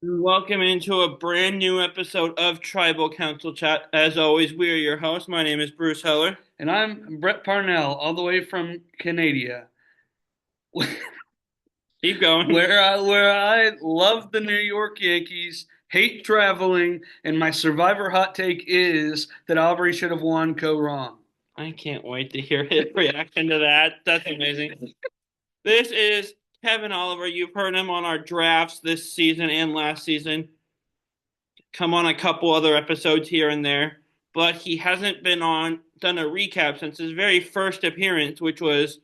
Welcome into a brand new episode of Tribal Council Chat. As always, we are your hosts. My name is Bruce Heller. And I'm Brett Parnell, all the way from Canada, Keep going. where I love the New York Yankees, hate traveling, and my Survivor hot take is that Aubrey should have won. Co wrong. I can't wait to hear his reaction to that. That's amazing. This is Kevin Oliver. You've heard him on our drafts this season and last season. Come on a couple other episodes here and there, but he hasn't been on done a recap since his very first appearance, which was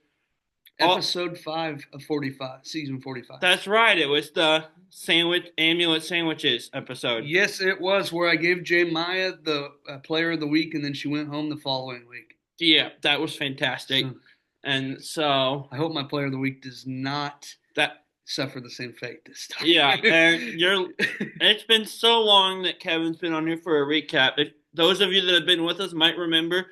all. Episode 5 of 45, season 45. That's right. It was the sandwich amulet sandwiches episode. Yes, it was where I gave Jay Maya the player of the week, and then she went home the following week. Yeah, that was fantastic. So And so I hope my player of the week does not that suffer the same fate this time. yeah, and it's been so long that Kevin's been on here for a recap. If those of you that have been with us might remember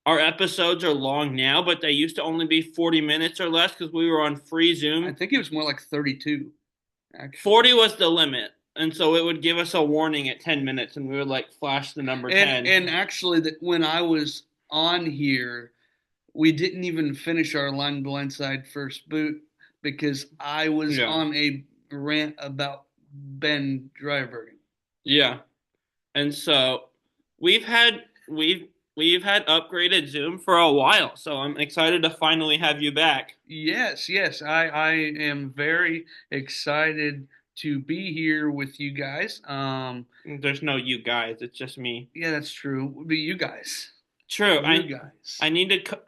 our episodes are long now, but they used to only be 40 minutes or less because we were on free I Zoom. think it was more like 32, actually. 40 was the limit. And so it would give us a warning at 10 minutes and we would like flash the number 10. And actually, that when I was on here, we didn't even finish our line blindside first boot because I was Yeah. on a rant about Ben Drybergen. Yeah. And so we've had we've had upgraded Zoom for a while, so I'm excited to finally have you back. Yes, I am very excited to be here with you guys. There's no you guys, it's just me. Yeah, that's true. But you guys, True. you guys. I need to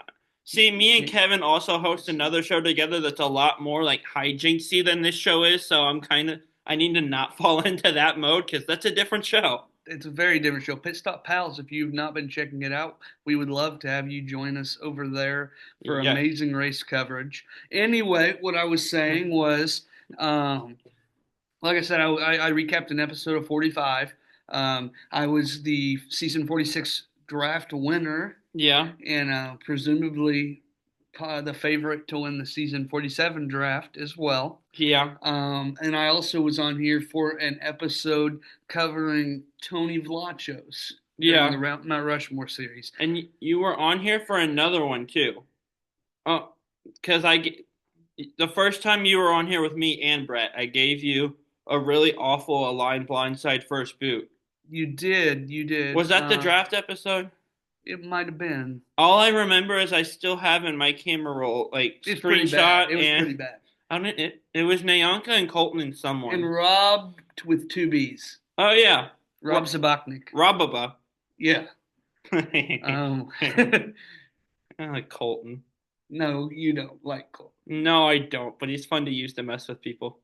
see me and Kevin also host another show together that's a lot more like hijinksy than this show is, so I need to not fall into that mode because that's a different show. It's a very different show. Pit Stop Pals, if you've not been checking it out, we would love to have you join us over there for Yeah. amazing race coverage. Anyway, what I was saying was, like I said, I recapped an episode of 45. I was the season 46 draft winner Yeah. and presumably the favorite to win the season 47 draft as well. Yeah. And I also was on here for an episode covering Tony Vlachos during Yeah. the Mount Rushmore series. And you were on here for another one too. Oh, because the first time you were on here with me and Brett, I gave you a really awful aligned blindside first boot. You did, you did. Was that the draft episode? It might have been. All I remember is I still have in my camera roll like It's pretty bad. screenshot It was and pretty bad. I mean it was Nayanka and Colton and someone. And Rob with two B's. Oh yeah, Rob Zabachnik. Robaba. Yeah. I like Colton. No, you don't like Cole. No, I don't. But he's fun to use to mess with people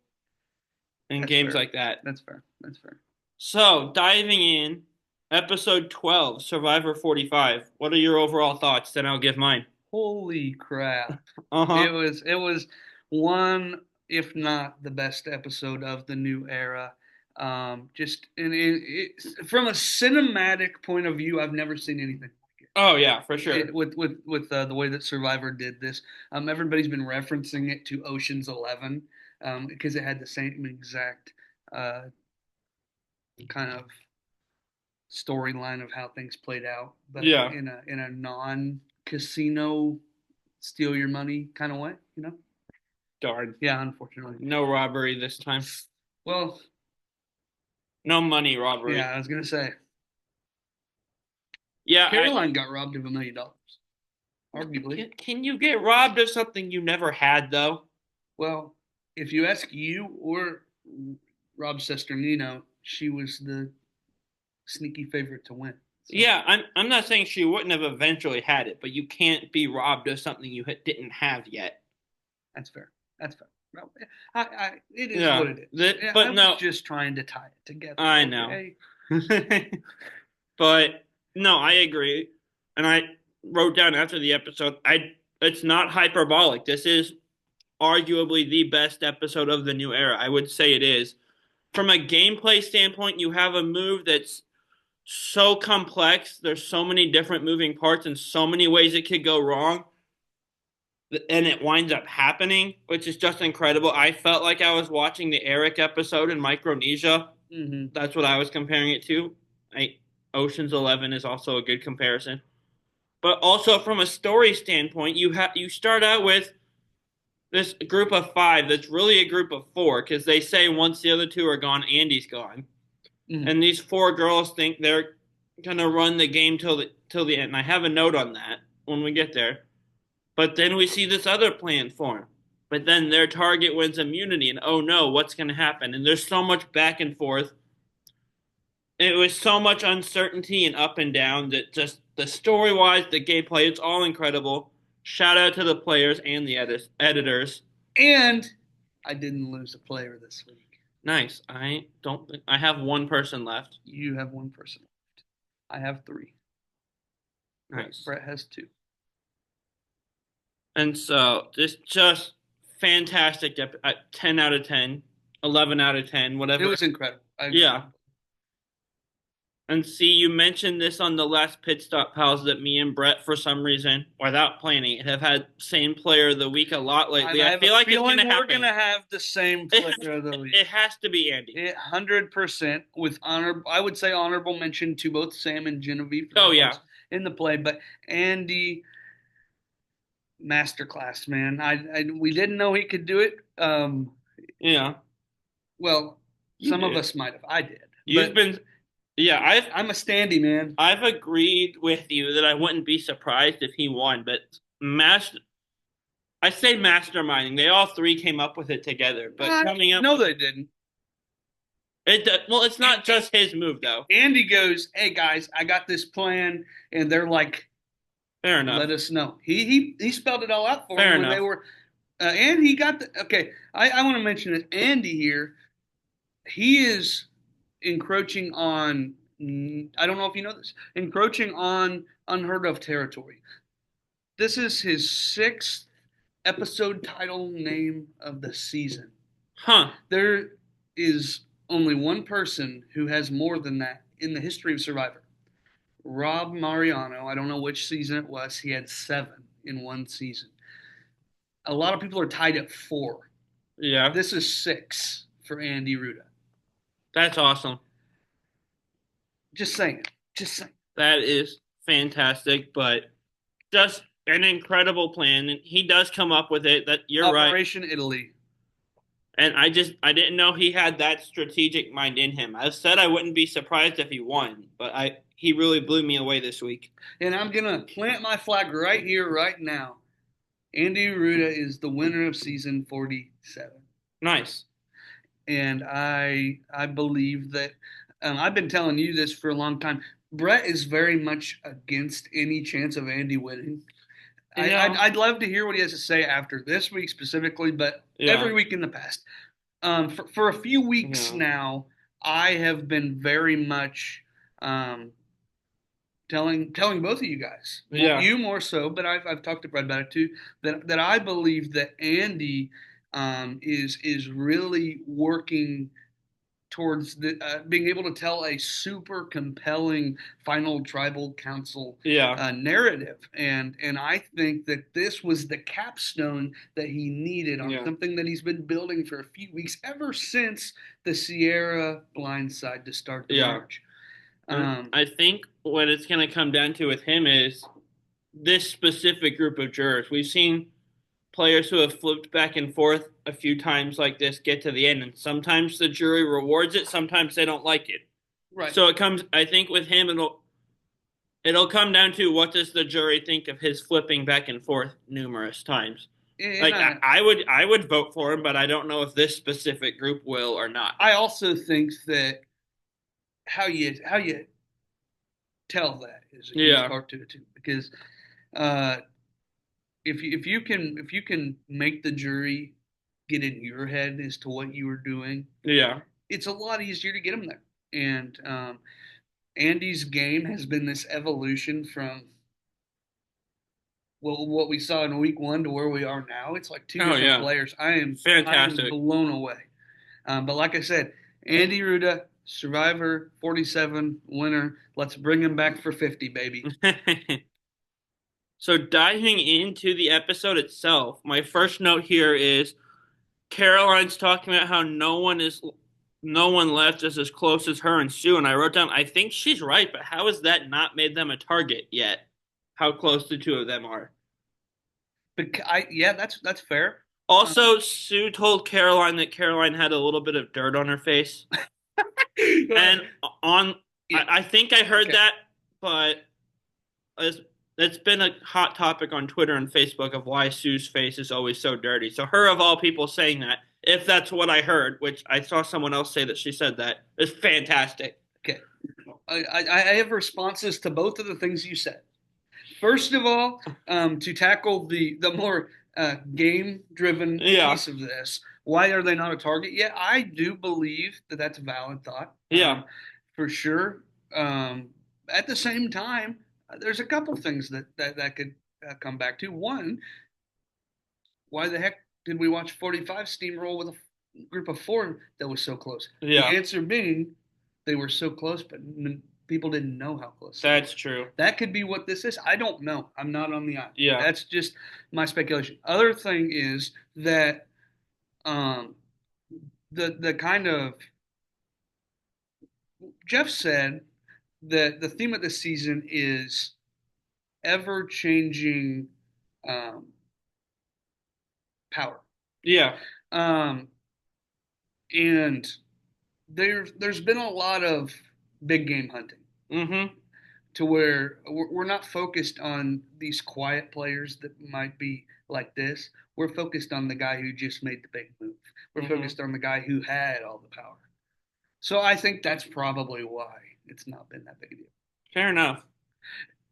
in That's games fair. like that. That's fair. That's fair. So diving in, episode 12, Survivor 45. What are your overall thoughts? Then I'll give mine. Holy crap. Uh huh. It was one, if not the best episode of the new era. Just from a cinematic point of view, I've never seen anything like it. Oh yeah, for sure. With the way that Survivor did this. Everybody's been referencing it to Ocean's 11 because it had the same exact uh, kind of storyline of how things played out, but Yeah. in a non casino steal your money kind of way, you know? Darn. Yeah, unfortunately. No robbery this time. Well, No money robbery. yeah, I was gonna say Yeah. Caroline got robbed of $1 million, arguably. Can you get robbed of something you never had though? Well, if you ask you or Rob Sesternino, she was the sneaky favorite to win. So Yeah, I'm not saying she wouldn't have eventually had it, but you can't be robbed of something you didn't have yet. that's fair. That's fair. Well, it is Yeah. what it is. But I no, was just trying to tie it together. I know. But no, I agree. And I wrote down after the episode, it's not hyperbolic. This is arguably the best episode of the new era. I would say it is. From a gameplay standpoint, you have a move that's so complex. There's so many different moving parts and so many ways it could go wrong. and it winds up happening, which is just incredible. I felt like I was watching the Eric episode in Micronesia. Hmm. That's what I was comparing it to. Ocean's 11 is also a good comparison. But also from a story standpoint, you start out with this group of five that's really a group of four because they say once the other two are gone, Andy's gone, Hmm. and these four girls think they're gonna run the game till the end. And I have a note on that when we get there. But then we see this other plan form. But then their target wins immunity, and oh no, what's gonna happen? And there's so much back and forth. It was so much uncertainty and up and down that just the story wise, the gameplay, it's all incredible. Shout out to the players and the editors. And I didn't lose a player this week. Nice. I don't think I have one person left. You have one person left. I have three. Nice. Brett has two. And so this just fantastic. 10 out of 10, 11 out of 10, It whatever. was incredible. I agree. Yeah. And see, you mentioned this on the last pit stop, pals, that me and Brett, for some reason, without planning it, have had same player of the week a lot lately. I I have feel a like it's feeling gonna we're happen. gonna have the same player of the week. It has to be Andy. 100% with honor. I would say honorable mention to both Sam and Genevieve. Oh yeah, in the play, but Andy, masterclass, man. We didn't know he could do it. yeah. Well, You some of did. us might have. I did, You've but been, yeah. I'm a standy man. I've agreed with you that I wouldn't be surprised if he won, but I say masterminding. They all three came up with it together, but coming up, No, they didn't. well, it's not just his move though. Andy goes, "Hey guys, I got this plan," and they're like, Fair enough. "Let us know." He spelled it all out for Fair them when enough. they were, and he got the okay. I want to mention that Andy here, he is encroaching on. I don't know if you know this, encroaching on unheard of territory. This is his sixth episode title name of the season. Huh. There is only one person who has more than that in the history of Survivor. Rob Mariano, I don't know which season it was, he had 7 in one season. A lot of people are tied at 4. Yeah. This is 6 for Andy Ruda. That's awesome. Just saying. Just saying. That is fantastic, but just an incredible plan. And he does come up with it. That you're right. Operation Italy. And I didn't know he had that strategic mind in him. I said I wouldn't be surprised if he won, but he really blew me away this week. And I'm gonna plant my flag right here, right now. Andy Ruda is the winner of season 47. Nice. And I believe that I've been telling you this for a long time. Brett is very much against any chance of Andy winning. I'd love to hear what he has to say after this week specifically, but every week in the past. For a few weeks now, I have been very much telling both of you guys, you more so, but I've talked to Brett about it too. That I believe that Andy is really working towards being able to tell a super compelling final tribal council narrative, and I think that this was the capstone that he needed on something that he's been building for a few weeks ever since the Sierra blindside to start the march. I think what it's going to come down to with him is this specific group of jurors. We've seen players who have flipped back and forth a few times like this get to the end, and sometimes the jury rewards it, sometimes they don't like it. Right. So it comes, I think, with him, it'll come down to what does the jury think of his flipping back and forth numerous times. Like I would vote for him, but I don't know if this specific group will or not. I also think that how you tell that is a huge part to it too, because if you can make the jury get in your head as to what you were doing, it's a lot easier to get them there. And Andy's game has been this evolution from what we saw in week 1 to where we are now. It's like 2 different players. I am blown away. But like I said, Andy Ruda, Survivor 47 winner. Let's bring him back for 50, baby. So diving into the episode itself, my first note here is Caroline's talking about how no one left is as close as her and Sue, and I wrote down I think she's right, but how has that not made them a target yet? How close the two of them are. Yeah, that's fair. Also, Sue told Caroline that Caroline had a little bit of dirt on her face. And on Yeah, I think I heard okay. that, but it's, it's been a hot topic on Twitter and Facebook of why Sue's face is always so dirty. So her of all people saying that, if that's what I heard, which I saw someone else say that she said that, is fantastic. Okay. I have responses to both of the things you said. First of all, to tackle the more game driven Yeah, piece of this, why are they not a target yet? I do believe that that's a valid thought, yeah, for sure. At the same time, there's a couple things that could come back to. One, why the heck did we watch 45 steamroll with a group of four that was so close? The yeah. answer being they were so close, but people didn't know how close they That's were. true. That could be what this is. I don't know. I'm not on the island. Yeah, That's just my speculation. Other thing is that um, the kind of Jeff said that the theme of this season is ever changing um, power. yeah. Um, and there's been a lot of big game hunting Mm-hmm. to where we're not focused on these quiet players that might be like this. We're focused on the guy who just made the big move. We're Mm-hmm. focused on the guy who had all the power. So I think that's probably why it's not been that big a deal. Fair enough.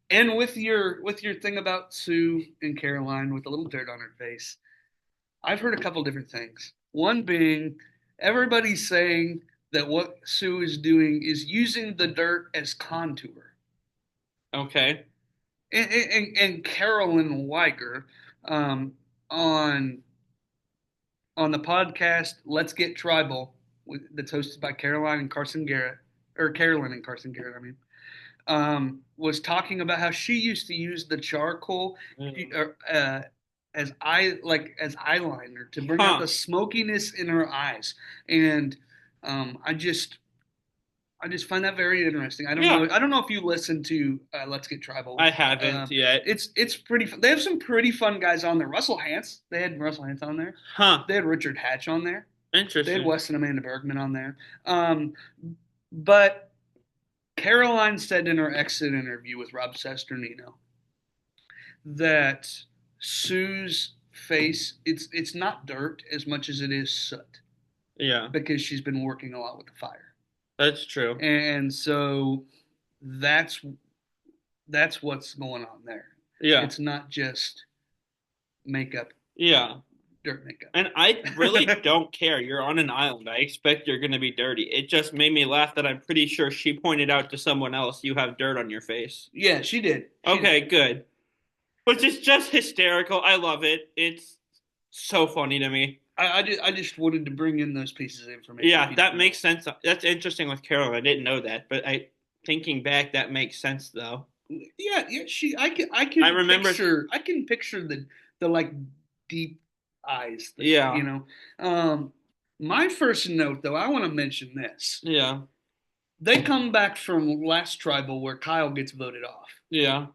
And with your thing about Sue and Caroline with a little dirt on her face, I've heard a couple different things. One being everybody's saying that what Sue is doing is using the dirt as contour. Okay. And Carolyn Weiger um, on on the podcast Let's Get Tribal that's hosted by Caroline and Carson Garrett, or Carolyn and Carson Garrett, I mean, was talking about how she used to use the charcoal Mm. as eyeliner to bring out Huh. the smokiness in her eyes, and I just find that very interesting. I don't Yeah. know. I don't know if you listen to Let's Get Tribal. I haven't yet. It's pretty. They have some pretty fun guys on there. Russell Hantz. They had Russell Hantz on there. Huh. They had Richard Hatch on there. They had Interesting. Wes and Amanda Bergman on there. But Caroline said in her exit interview with Rob Sesternino that Sue's face it's not dirt as much as it is soot Yeah, because she's been working a lot with the fire. that's true. And so that's that's what's going on there. Yeah, It's not just makeup, yeah. dirt makeup. And I really don't care. You're on an island. I expect you're going to be dirty. It just made me laugh that I'm pretty sure she pointed out to someone else you have dirt on your face. Yeah, she did. She Okay, did. good. Which is just hysterical. I love it. It's so funny to me. I just wanted to bring in those pieces of information. Yeah, that makes sense. That's interesting with Carol. I didn't know that, but I thinking back, that makes sense though. Yeah. I remember. I can picture the like deep eyes thing, Yeah, you know. My first note though, I want to mention this. yeah, They come back from last tribal where Kyle gets voted off. yeah.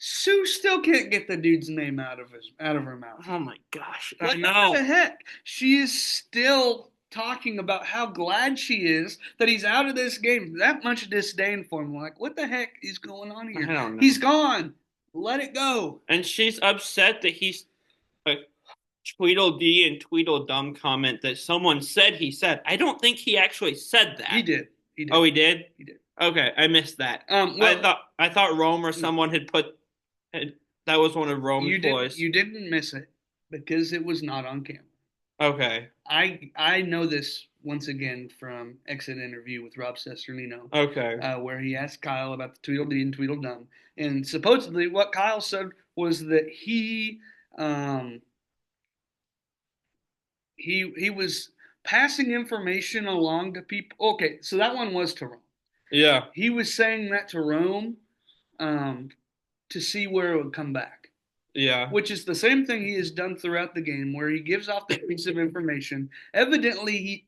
Sue still can't get the dude's name out of her mouth. Oh my gosh, I What know. the heck? She is still talking about how glad she is that he's out of this game. That much disdain for him. Like, what the heck is going on I here? don't know. He's gone. Let it go. And she's upset that he's a Tweedledee and Tweedledum comment that someone said he said. I don't think he actually said that. He did. He did. Oh, he did? He did. Okay, I missed that. Well, I thought Rome or someone that was one of Rome's boys. you didn't miss it because it was not on camera. Okay. I know this once again from exit interview with Rob Sesternino, Okay. where he asked Kyle about the Tweedledee and Tweedledum, and supposedly what Kyle said was that he was passing information along to people. Okay, so that one was to Rome. Yeah. He was saying that to Rome, to see where it would come back, Yeah. which is the same thing he has done throughout the game, where he gives off that piece of information. Evidently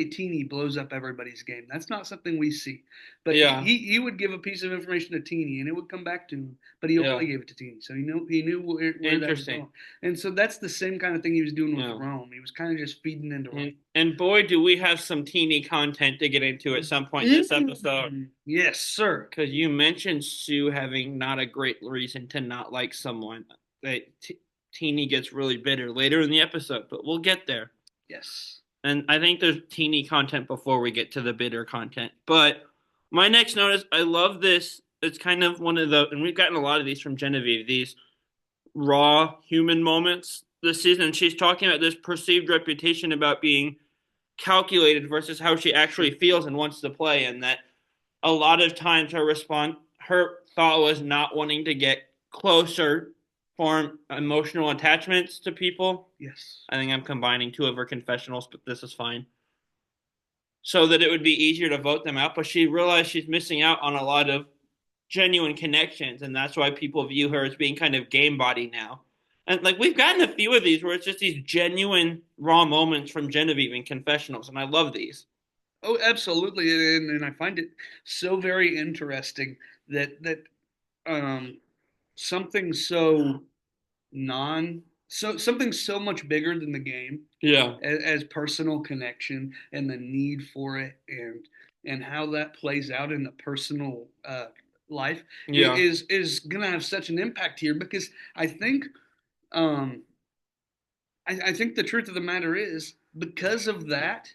Teeny blows up everybody's game. That's not something we see, but Yeah. he would give a piece of information to Teeny, and it would come back to him. But he Yeah. only gave it to Teeny, so he knew where that was Interesting. going. And so that's the same kind of thing he was doing with Yeah. Rome. He was kind of just feeding into Rome. And boy, do we have some teeny content to get into at some point in this episode. Yes, sir. Because you mentioned Sue having not a great reason to not like someone. That Teeny gets really bitter later in the episode, but we'll get there. Yes. And I think there's teeny content before we get to the bitter content. But my next note is I love this. It's kind of one of the, and we've gotten a lot of these from Genevieve, these raw human moments this season. And she's talking about this perceived reputation about being calculated versus how she actually feels and wants to play. And that a lot of times her thought was not wanting to get closer, form emotional attachments to people. Yes. I think I'm combining two of her confessionals, but this is fine. So that it would be easier to vote them out. But she realized she's missing out on a lot of genuine connections, and that's why people view her as being kind of game body now. And like we've gotten a few of these where it's just these genuine raw moments from Genevieve in confessionals, and I love these. Oh, absolutely, and I find it so very interesting that um, something so something so much bigger than the game, Yeah, as personal connection and the need for it, and how that plays out in the personal life yeah, is gonna have such an impact here, because I think um, I think the truth of the matter is, because of that,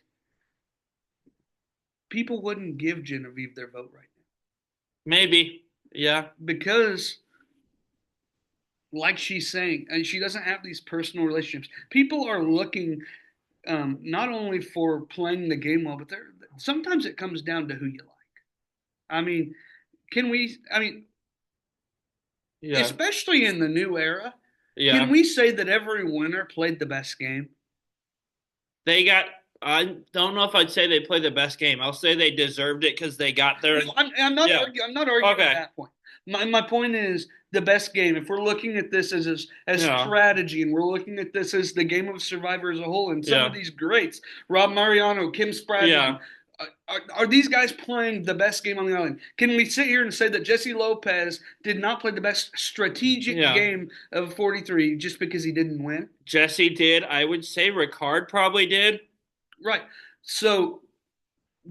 people wouldn't give Genevieve their vote right now, maybe, yeah, because, like she's saying, and she doesn't have these personal relationships. People are looking, not only for playing the game well, but sometimes it comes down to who you like. I mean, can we? I mean, yeah, especially in the new era, can yeah. we say that every winner played the best game? They got. I don't know if I'd say they played the best game. I'll say they deserved it because they got there. No, I'm not Yeah. arguing. I'm not arguing Okay. that point. My point is the best game. If we're looking at this as Yeah. strategy, and we're looking at this as the game of Survivor as a whole, and some Yeah. of these greats, Rob Mariano, Kim Spradlin, Yeah. are these guys playing the best game on the island? Can we sit here and say that Jesse Lopez did not play the best strategic Yeah. game of 43 just because he didn't win? Jesse did. I would say Ricard probably did. Right. So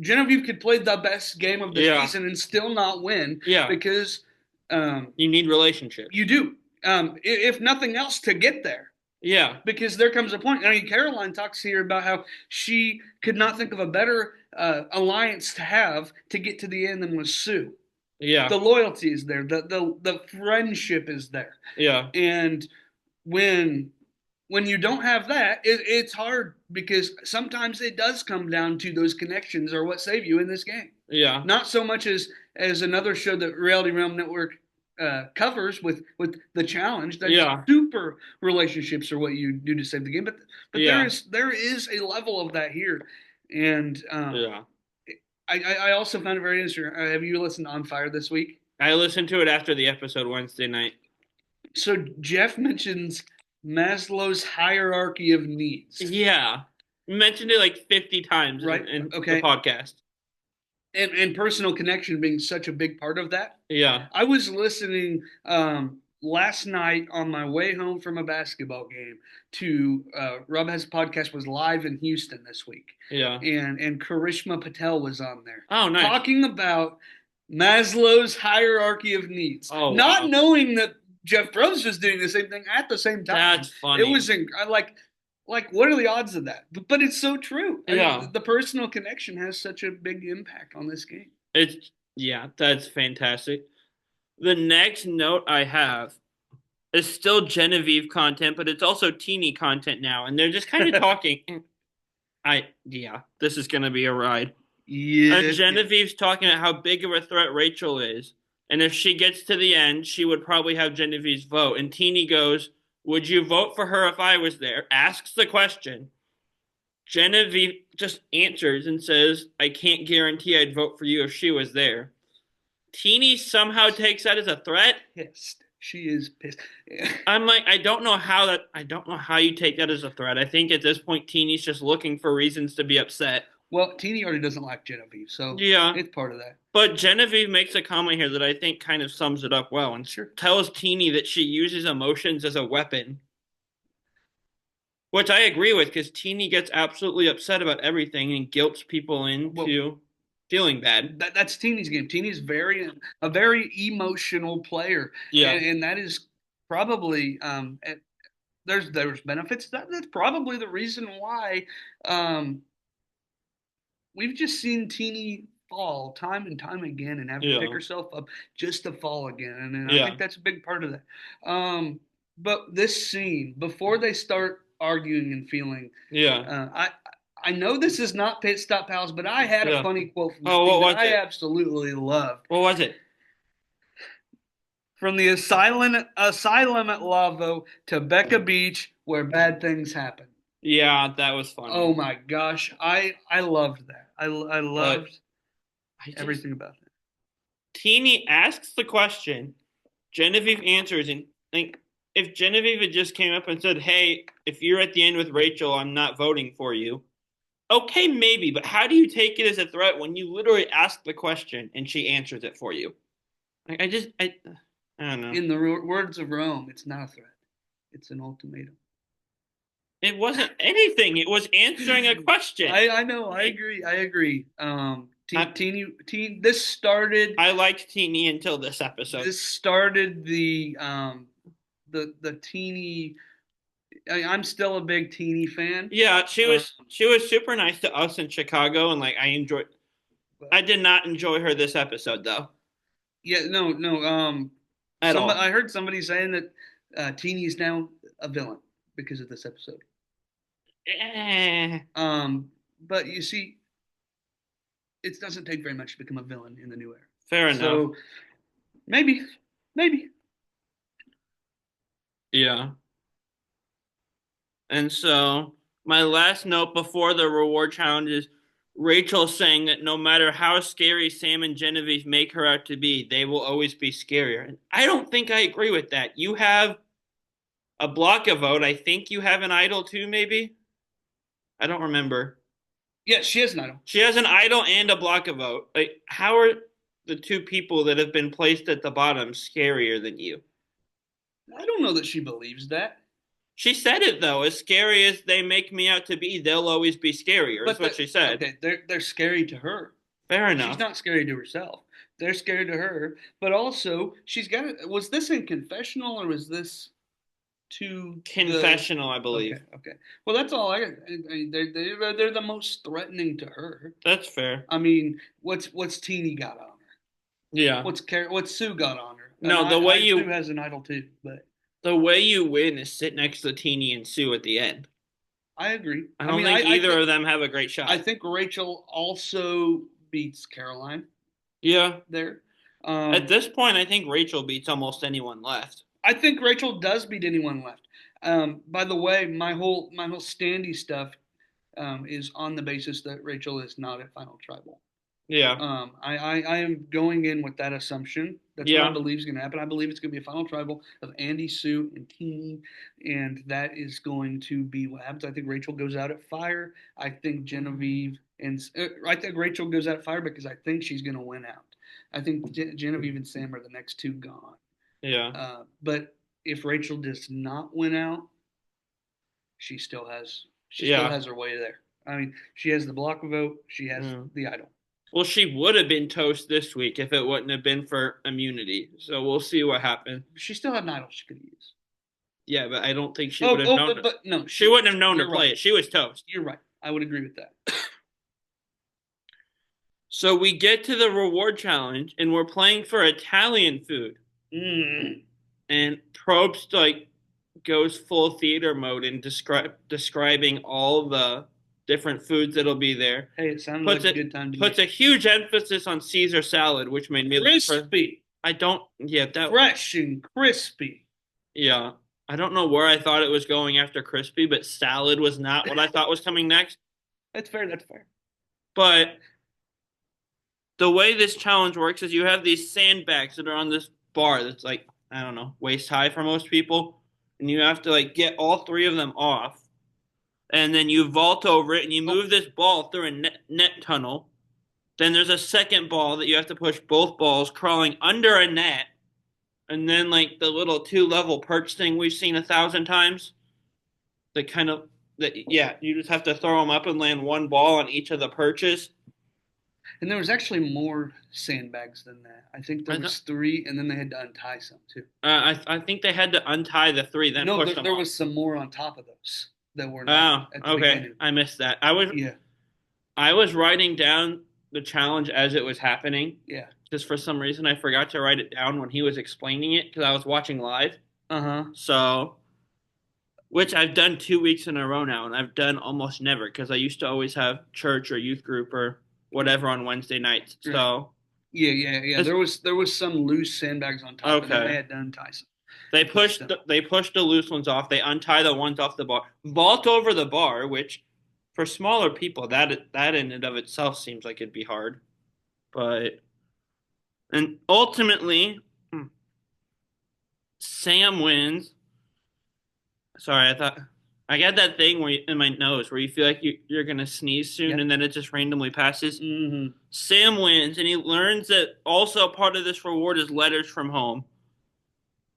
Genevieve could play the best game of the Yeah. season and still not win, Yeah. because You need relationships. you do, if nothing else, to get there. Yeah. Because there comes a point. I mean, Caroline talks here about how she could not think of a better alliance to have to get to the end than with Sue. Yeah. The loyalty is there. The friendship is there. Yeah. And when you don't have that, it's hard, because sometimes it does come down to those connections are what save you in this game. Yeah. Not so much as another show that Reality Realm Network covers with the challenge. That Yeah. super relationships are what you do to save the game. But Yeah. there is a level of that here, and Yeah. I also found it very interesting. Have you listened to On Fire this week? I listened to it after the episode Wednesday night. So Jeff mentions Maslow's hierarchy of needs. Yeah. Mentioned it like 50 times Right. in Okay. the podcast. And personal connection being such a big part of that. Yeah. I was listening last night on my way home from a basketball game to Rob Has Podcast was live in Houston this week. Yeah. And Karishma Patel was on there. Oh, nice. Talking about Maslow's hierarchy of needs. Oh, not wow. knowing that Jeff Probst was doing the same thing at the same time. That's funny. It was like, what are the odds of that? But it's so true. Yeah. I mean, the personal connection has such a big impact on this game. Yeah, that's fantastic. The next note I have is still Genevieve content, but it's also teeny content now, and they're just kind of talking. This is gonna be a ride. Yeah. And Genevieve's talking about how big of a threat Rachel is, and if she gets to the end, she would probably have Genevieve's vote. And Teeny goes, "Would you vote for her if I was there?" Asks the question. Genevieve just answers and says, "I can't guarantee I'd vote for you if she was there." Teeny somehow takes that as a threat. Pissed. She is pissed. I'm like, I don't know how you take that as a threat. I think at this point, Teeny's just looking for reasons to be upset. Well, Teeny already doesn't like Genevieve, so Yeah, it's part of that. but Genevieve makes a comment here that I think kind of sums it up well and Sure. tells Teeny that she uses emotions as a weapon, which I agree with because Teeny gets absolutely upset about everything and guilts people Well, into feeling bad. that's Teeny's game. Teeny's a very emotional player, Yeah, and that is probably there's benefits. That's probably the reason why um, we've just seen Teeny fall time and time again and have to pick yeah, herself up just to fall again. And I yeah, think that's a big part of that. But this scene, before they start arguing and feeling, yeah, uh, I I know this is not Pit Stop Pals, but I had a yeah. funny quote from that Oh, scene what that was I it? absolutely loved. What was it? From the asylum at Lavo to Becca Beach, where bad things happen. Yeah, that was Oh funny. my gosh, I loved that. I But loved I just everything about that. Teeny asks the question, Genevieve answers, and like if Genevieve had just came up and said, "Hey, if you're at the end with Rachel, I'm not voting for you." Okay, maybe, but how do you take it as a threat when you literally ask the question and she answers it for you? Like, I don't know. In the words of Rome, it's not a threat; it's an ultimatum. It wasn't anything. It was answering a question. I know, I Like, agree, I agree. I, This started I liked Teeny until this episode. the teeny. I'm still a big teeny fan. Yeah, Um, she was super nice to us in Chicago, and like I enjoyed. but I did not enjoy her this episode though yeah, no, no. at I all. heard somebody saying that Teeny's now a villain because of this episode. Eh, But you see, it doesn't take very much to become a villain in the new era. fair enough. So maybe, maybe. Yeah. And so my last note before the reward challenge is Rachel saying that no matter how scary Sam and Genevieve make her out to be, they will always be scarier. And I don't think I agree with that. You have a block of vote. I think you have an idol too, maybe. I don't remember. Yeah, she is an idol. She has an idol and a block of vote. Like, how are the two people that have been placed at the bottom scarier than you? I don't know that she believes that, She said it though. As scary as they make me out to be, they'll always be scarier. Is but what she said. okay, they're scary to her. Fair She's enough. not scary to herself. They're scary to her, but also she's got it. Was this in confessional or was this to the? Confessional, I Okay, believe. okay. Well, that's all they're the most threatening to her. That's fair. I mean, what's Teeny got on her? Yeah. What's Sue got on her? And No, Sue has an idol too, but the way you win is sit next to Teeny and Sue at the end. I agree. I I don't mean, think either of them have a great I shot. think Rachel also beats Caroline Yeah. there. At Um, this point, I think Rachel beats almost anyone left. I think Rachel does beat anyone left. By the way, my whole Standy stuff is on the basis that Rachel is not at Final Tribal. Yeah. I am going in with that assumption. That's what I Yeah. believe is going to happen. I believe it's going to be a final tribal of Andy, Sue, and Teeny, and that is going to be what happens. I think Rachel goes out at fire. I think Genevieve and I think Rachel goes out at fire because I think she's going to win out. I think Genevieve and Sam are the next two gone. Yeah. But if Rachel does not win out, she still Yeah. has her way there. I mean, she has the block vote. She has Mm. the idol. Well, she would have been toast this week if it wouldn't have been for immunity. So we'll see what happens. She still had an idol she could use. Yeah, but I don't think she would have known. But no, She wouldn't have known to you're play right. it. She was toast. You're right. I would agree with that. So we get to the reward challenge, and we're playing for Italian food. Mm. And Probst like goes full theater mode and describing all the different foods that'll be there. Hey, it sounded Puts like a it good time to puts me. a huge emphasis on Caesar salad, which made me Crispy, I don't yeah that fresh and crispy. yeah I don't know where I thought it was going after crispy, but salad was not what I thought was coming next. That's fair. That's fair. But the way this challenge works is you have these sandbags that are on this bar that's like I don't know, waist high for most people, and you have to like get all three of them off, and then you vault over it and you Oh, move this ball through a net tunnel. Then there's a second ball that you have to push both balls crawling under a net, and then like the little two-level perch thing we've seen 1,000 times. That kind of that yeah, you just have to throw them up and land one ball on each of the perches. and there was actually more sandbags than that. I think there I th- was three, and then they had to untie some too. I think they had to untie the three, then No, push there, them there off. was some more on top of those that were not Oh, at the okay. beginning. I missed that. Yeah, I was writing down the challenge as it was happening. yeah. Just for some reason, I forgot to write it down when he was explaining it because I was watching live. Uh huh. So, which I've done 2 weeks in a row now, and I've done almost never because I used to always have church or youth group or whatever on Wednesday nights. Right. So, Yeah. it's There was some loose sandbags on top, and then they okay. had to untie some. They But pushed they pushed the loose ones off. They untie the ones off the bar, vault over the bar, which for smaller people that in and of itself seems like it'd be hard. But and ultimately, Sam wins. Sorry, I thought I got that thing where in my nose where you feel like you're gonna sneeze soon, yeah. and then it just randomly passes. Hmm. Sam wins, and he learns that also part of this reward is letters from home.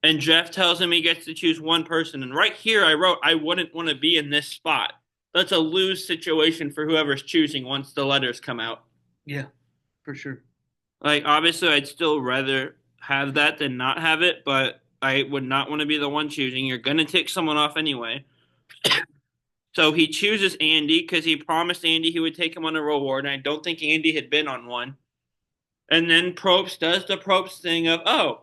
And Jeff tells him he gets to choose one person. And right here, I wrote, I wouldn't want to be in this spot. That's a lose situation for whoever's choosing once the letters come out. Yeah, for sure. Like, obviously, I'd still rather have that than not have it, but I would not want to be the one choosing. You're going to tick someone off anyway. So he chooses Andy because he promised Andy he would take him on a reward. And I don't think Andy had been on one. And then Probst does the Probst thing of, oh,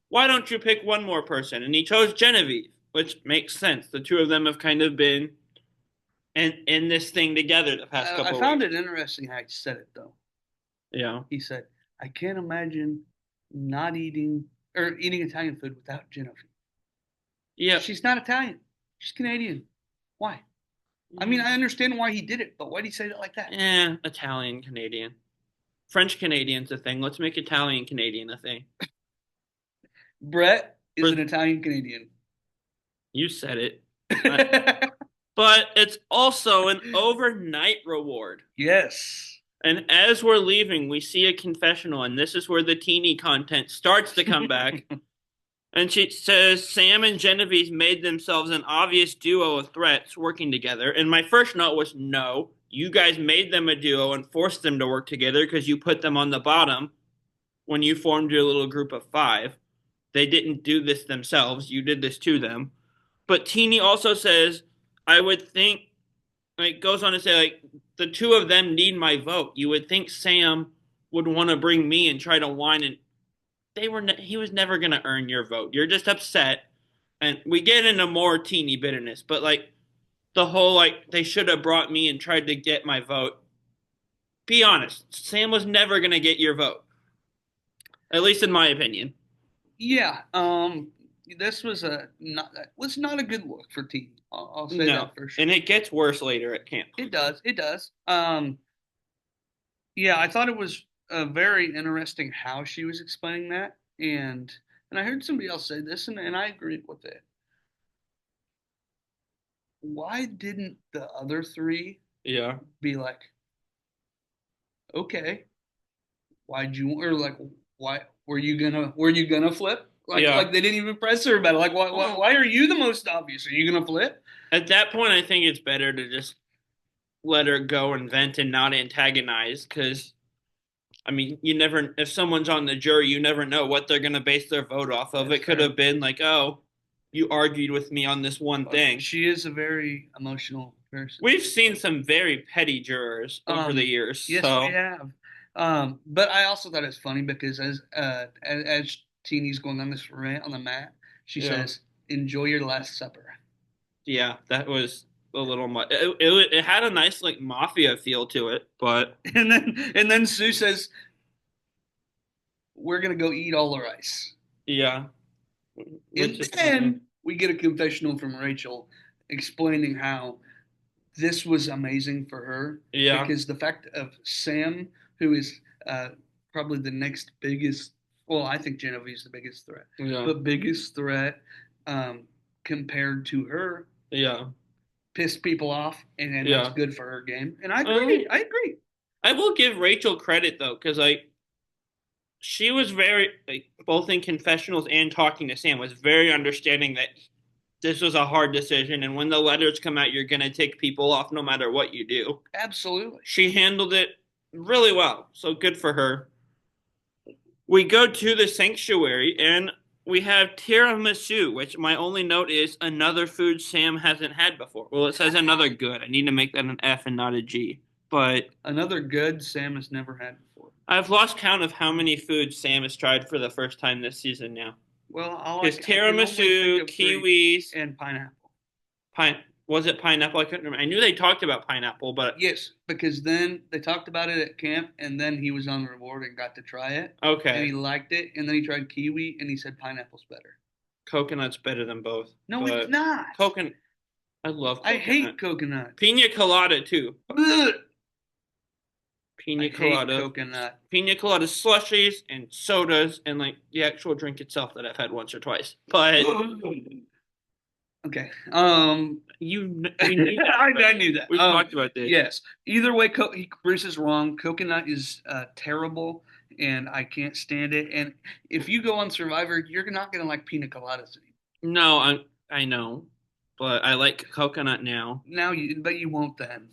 why don't you pick one more person? And he chose Genevieve, which makes sense. The two of them have kind of been in this thing together the past I couple of found weeks. it interesting how he said it though. Yeah. He said, "I can't imagine not eating or eating Italian food without Genevieve. Yep. She's not Italian. She's Canadian. Why? I mean, I understand why he did it, but why did he say it like that?" Italian Canadian. French Canadian's a thing. Let's make Italian Canadian a thing. Brett is For an Italian Canadian. you said it. But it's also an overnight reward. Yes. And as we're leaving, we see a confessional, and this is where the teeny content starts to come back. And she says Sam and Genevieve made themselves an obvious duo of threats working together. And my first note was no, you guys made them a duo and forced them to work together because you put them on the bottom when you formed your little group of five. They didn't do this themselves, you did this to them. But Teeny also says, I would think, like, goes on to say, like, the two of them need my vote. You would think Sam would want to bring me and try to whine and he was never going to earn your vote. You're just upset. And we get into more teeny bitterness, but like the whole like they should have brought me and tried to get my vote. Be honest, Sam was never going to get your vote. At least in my opinion. Yeah. This was not a good look for T. I'll say No. that for sure. And it gets worse later at camp. It does. It does. Yeah, I thought it was very interesting how she was explaining that, and I heard somebody else say this, and I agreed with it. Why didn't the other three Yeah. be like, okay, why'd you or like why were you gonna flip? Like Yeah. they didn't even press her about it. Like why are you the most obvious? Are you gonna flip? At that point, I think it's better to just let her go and vent and not antagonize because I mean, you never, if someone's on the jury, you never know what they're going to base their vote off of. That's It could fair. have been like, oh, you argued with me on this one thing. She is a very emotional person. We've seen some very petty jurors over the years. Yes, we So, have. But I also thought it's funny because as Teeny's going on this rant on the mat, she yeah. says, "Enjoy your last supper." Yeah, that was a little much. It had a nice, like, mafia feel to it, but And then Sue says, "We're gonna go eat all the rice." yeah. And Which is funny. then we get a confessional from Rachel explaining how this was amazing for her Yeah. because the fact of Sam, who is uh, probably the next biggest Well, I think Genevieve's the biggest threat, Yeah. but biggest threat um, compared to her Yeah. pissed people off, and then that's Yeah. good for her game. And I Um, agree. I agree. I will give Rachel credit though, because like she was very like both in confessionals and talking to Sam was very understanding that this was a hard decision, and when the letters come out, you're gonna take people off no matter what you do. Absolutely. She handled it really well, so good for her. We go to the sanctuary and we have tiramisu, which my only note is another food Sam hasn't had before. Well, it says another good. I need to make that an F and not a G. But Another good Sam has never had before. I've lost count of how many foods Sam has tried for the first time this season now. Well, His I can only think tiramisu, of three, kiwis, and pineapple. pine. Was it pineapple? I couldn't remember. I knew they talked about pineapple, but Yes, because then they talked about it at camp, and then he was on the reward and got to try it, and he okay. liked it, and then he tried kiwi, and he said pineapple's better. Coconut's better than both. No, it's But not. coconut, I love I coconut. hate coconut. Pina colada too. Ugh. I Pina hate colada, coconut. pina colada slushies and sodas and like the actual drink itself that I've had once or twice. But Okay. you knew that. I knew that. We've talked about this. Yes. Either way, Bruce is wrong. Coconut is terrible, and I can't stand it. And if you go on Survivor, you're not gonna like pina coladas anymore. No, I know, but I like coconut now. But you won't then.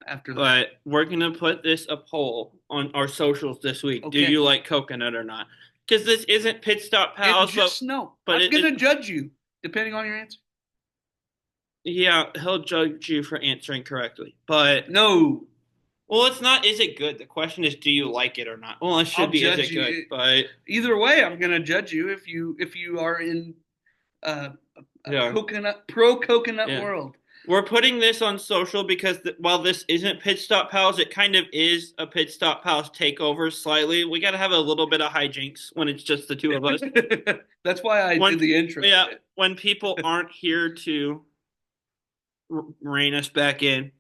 After that. But we're gonna put this a poll on our socials this week. Do Okay. you like coconut or not? Because this isn't pit stop And pals, just no. but I'm gonna judge you depending on your answer. yeah, he'll judge you for answering correctly. But No. well, it's not. Is it good? The question is, do you like it or not? Well, it should I'll be. Is judge it good? you. But Either way, I'm gonna judge you if you are in uh, a yeah, pro coconut yeah. world. We're putting this on social because while this isn't Pit Stop Pals, it kind of is a Pit Stop Pals takeover slightly. We got to have a little bit of hijinks when it's just the two of us. That's why I When did the intro. yeah, when people aren't here to rein us back in.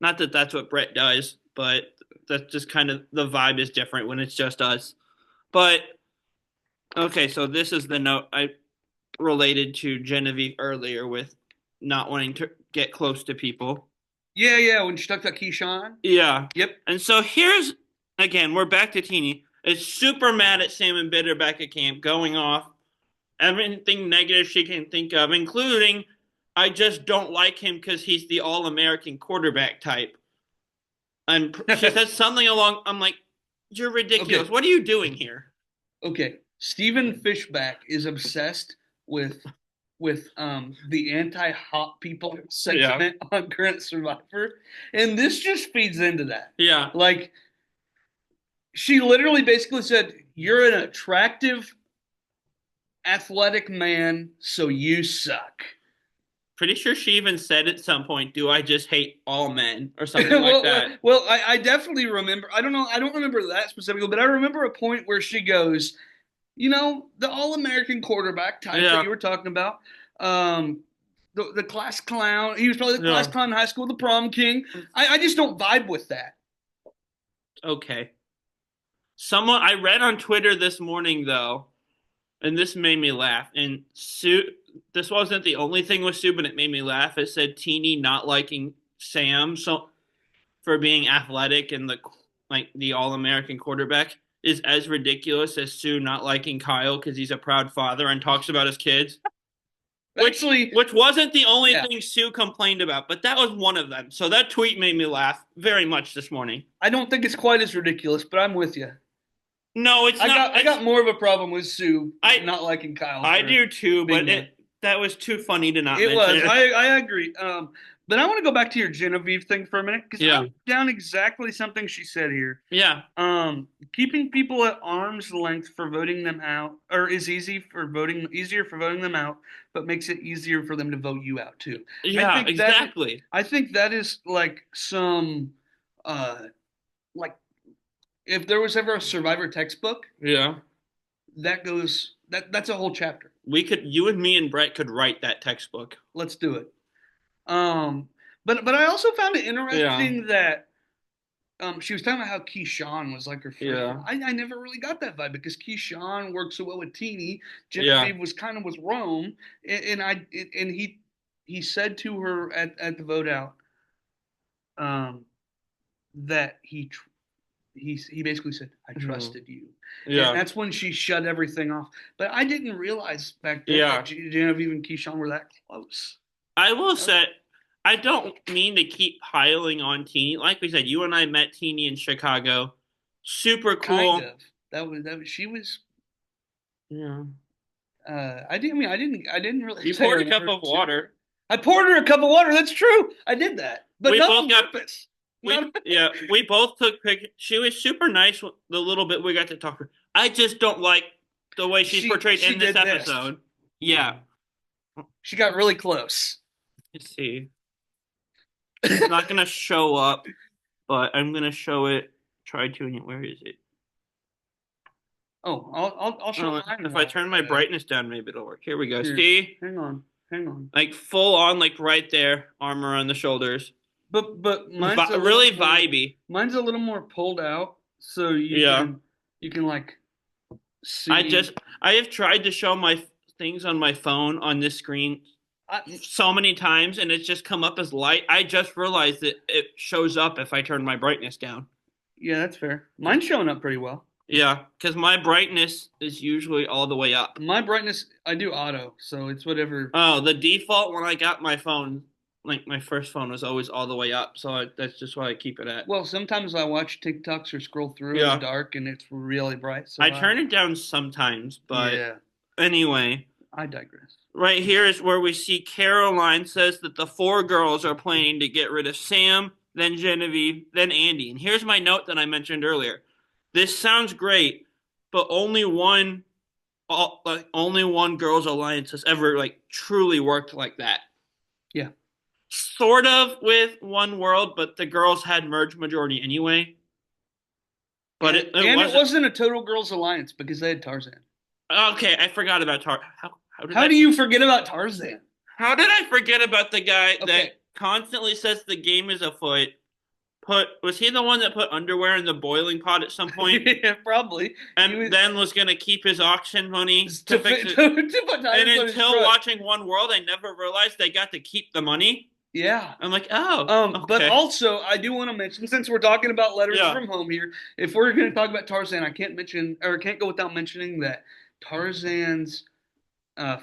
Not that that's what Brett does, but that's just kind of the vibe is different when it's just us. But okay, so this is the note I related to Genevieve earlier with not wanting to get close to people. Yeah. When she talked about Keyshawn. Yeah. Yep. And so here's again, we're back to Teeny. Is super mad at Sam and Bitter back at camp, going off everything negative she can think of, including I just don't like him because he's the all American quarterback type. And she says something along, I'm like, you're ridiculous. Okay. What are you doing here? Okay. Stephen Fishback is obsessed with the anti-hot people segment on Current Survivor, and this just feeds into that. Yeah. Like she literally basically said, "You're an attractive, athletic man, so you suck." Pretty sure she even said at some point, "Do I just hate all men?" or something well, like that. well, I definitely remember. I don't know. I don't remember that specifically, but I remember a point where she goes, the all-American quarterback type that you were talking about. The class clown. He was probably the class clown in high school, the prom king. I just don't vibe with that. Okay. Someone I read on Twitter this morning though, and this made me laugh. And Sue, this wasn't the only thing with Sue, but it made me laugh. It said Teeny not liking Sam so for being athletic and the all American quarterback is as ridiculous as Sue not liking Kyle because he's a proud father and talks about his kids. Which wasn't the only thing Sue complained about, but that was one of them. So that tweet made me laugh very much this morning. I don't think it's quite as ridiculous, but I'm with you. No, it's not. I got more of a problem with Sue not liking Kyle. I do too, but that was too funny to not mention. It was. I agree. But I want to go back to your Genevieve thing for a minute because I wrote down exactly something she said here. Yeah. Keeping people at arm's length for voting them out, or is easier for voting them out, but makes it easier for them to vote you out too. Yeah, exactly. I think that is like some, like if there was ever a Survivor textbook. Yeah. That's a whole chapter. You and me and Brett could write that textbook. Let's do it. But I also found it interesting that she was talking about how Keyshawn was like her first. Yeah. I never really got that vibe because Keyshawn worked so well with Teeny. Yeah. Genevieve was kind of with Rome, and he said to her at the vote out um, that he basically said, "I Mhm. trusted you," and Yeah. that's when she shut everything off. But I didn't realize back then that Yeah. Genevieve and Keyshawn were that close. I will That was say, I don't mean to keep piling on Teeny. Like we said, you and I met Teeny in Chicago. Super kind cool. of that was she was. Yeah. I didn't I mean I didn't really You say poured her a cup word of too. water. I poured her a cup of water. That's true. I did that, but We not both on got purpose. we Not. yeah, we both took pictures. She was super nice the little bit we got to talk to her. I just don't like the way she's portrayed She in this did this. episode. Yeah. She got really close. Let's see. It's not gonna show up, but I'm gonna show it. Try tuning it. Where is it? Oh, I'll show Oh, mine if I while turn we're my at it. brightness down, maybe it'll work. Here we go. Here, See? hang on. Like full on, like right there, armor on the shoulders. But Really vibey. mine's a little more pulled out, so Yeah. you can like I see. just I have tried to show my things on my phone on this screen I, so many times, and it's just come up as light. I just realized that it shows up if I turn my brightness down. yeah, that's fair. Mine's showing up pretty well. Yeah, because my brightness is usually all the way up. My brightness, I do auto, so it's whatever. Oh, the default when I got my phone, like my first phone, was always all the way up. So that's just why I keep it at. Well, sometimes I watch TikToks or scroll through in the Yeah, dark and it's really bright, so I I turn it down sometimes, but yeah, anyway, I digress. right here is where we see Caroline says that the four girls are planning to get rid of Sam, then Genevieve, then Andy. And here's my note that I mentioned earlier. This sounds great, but only one girls alliance has ever like truly worked like that. Yeah. Sort of with One World, but the girls had merge majority anyway. But it And it wasn't wasn't a total girls alliance because they had Tarzan. okay. I forgot about Tar. How do you forget about Tarzan? How did I forget about the guy that Okay. constantly says the game is afoot? Was he the one that put underwear in the boiling pot at some point, Yeah, probably. He and was then was gonna keep his auction money to to fix fit it? to put And tires on his until truck. watching One World, I never realized they got to keep the money. Yeah. I'm like, oh, But okay, also I do want to mention, since we're talking about letters yeah, from home here, if we're going to talk about Tarzan, I can't mention or can't go without mentioning that Tarzan's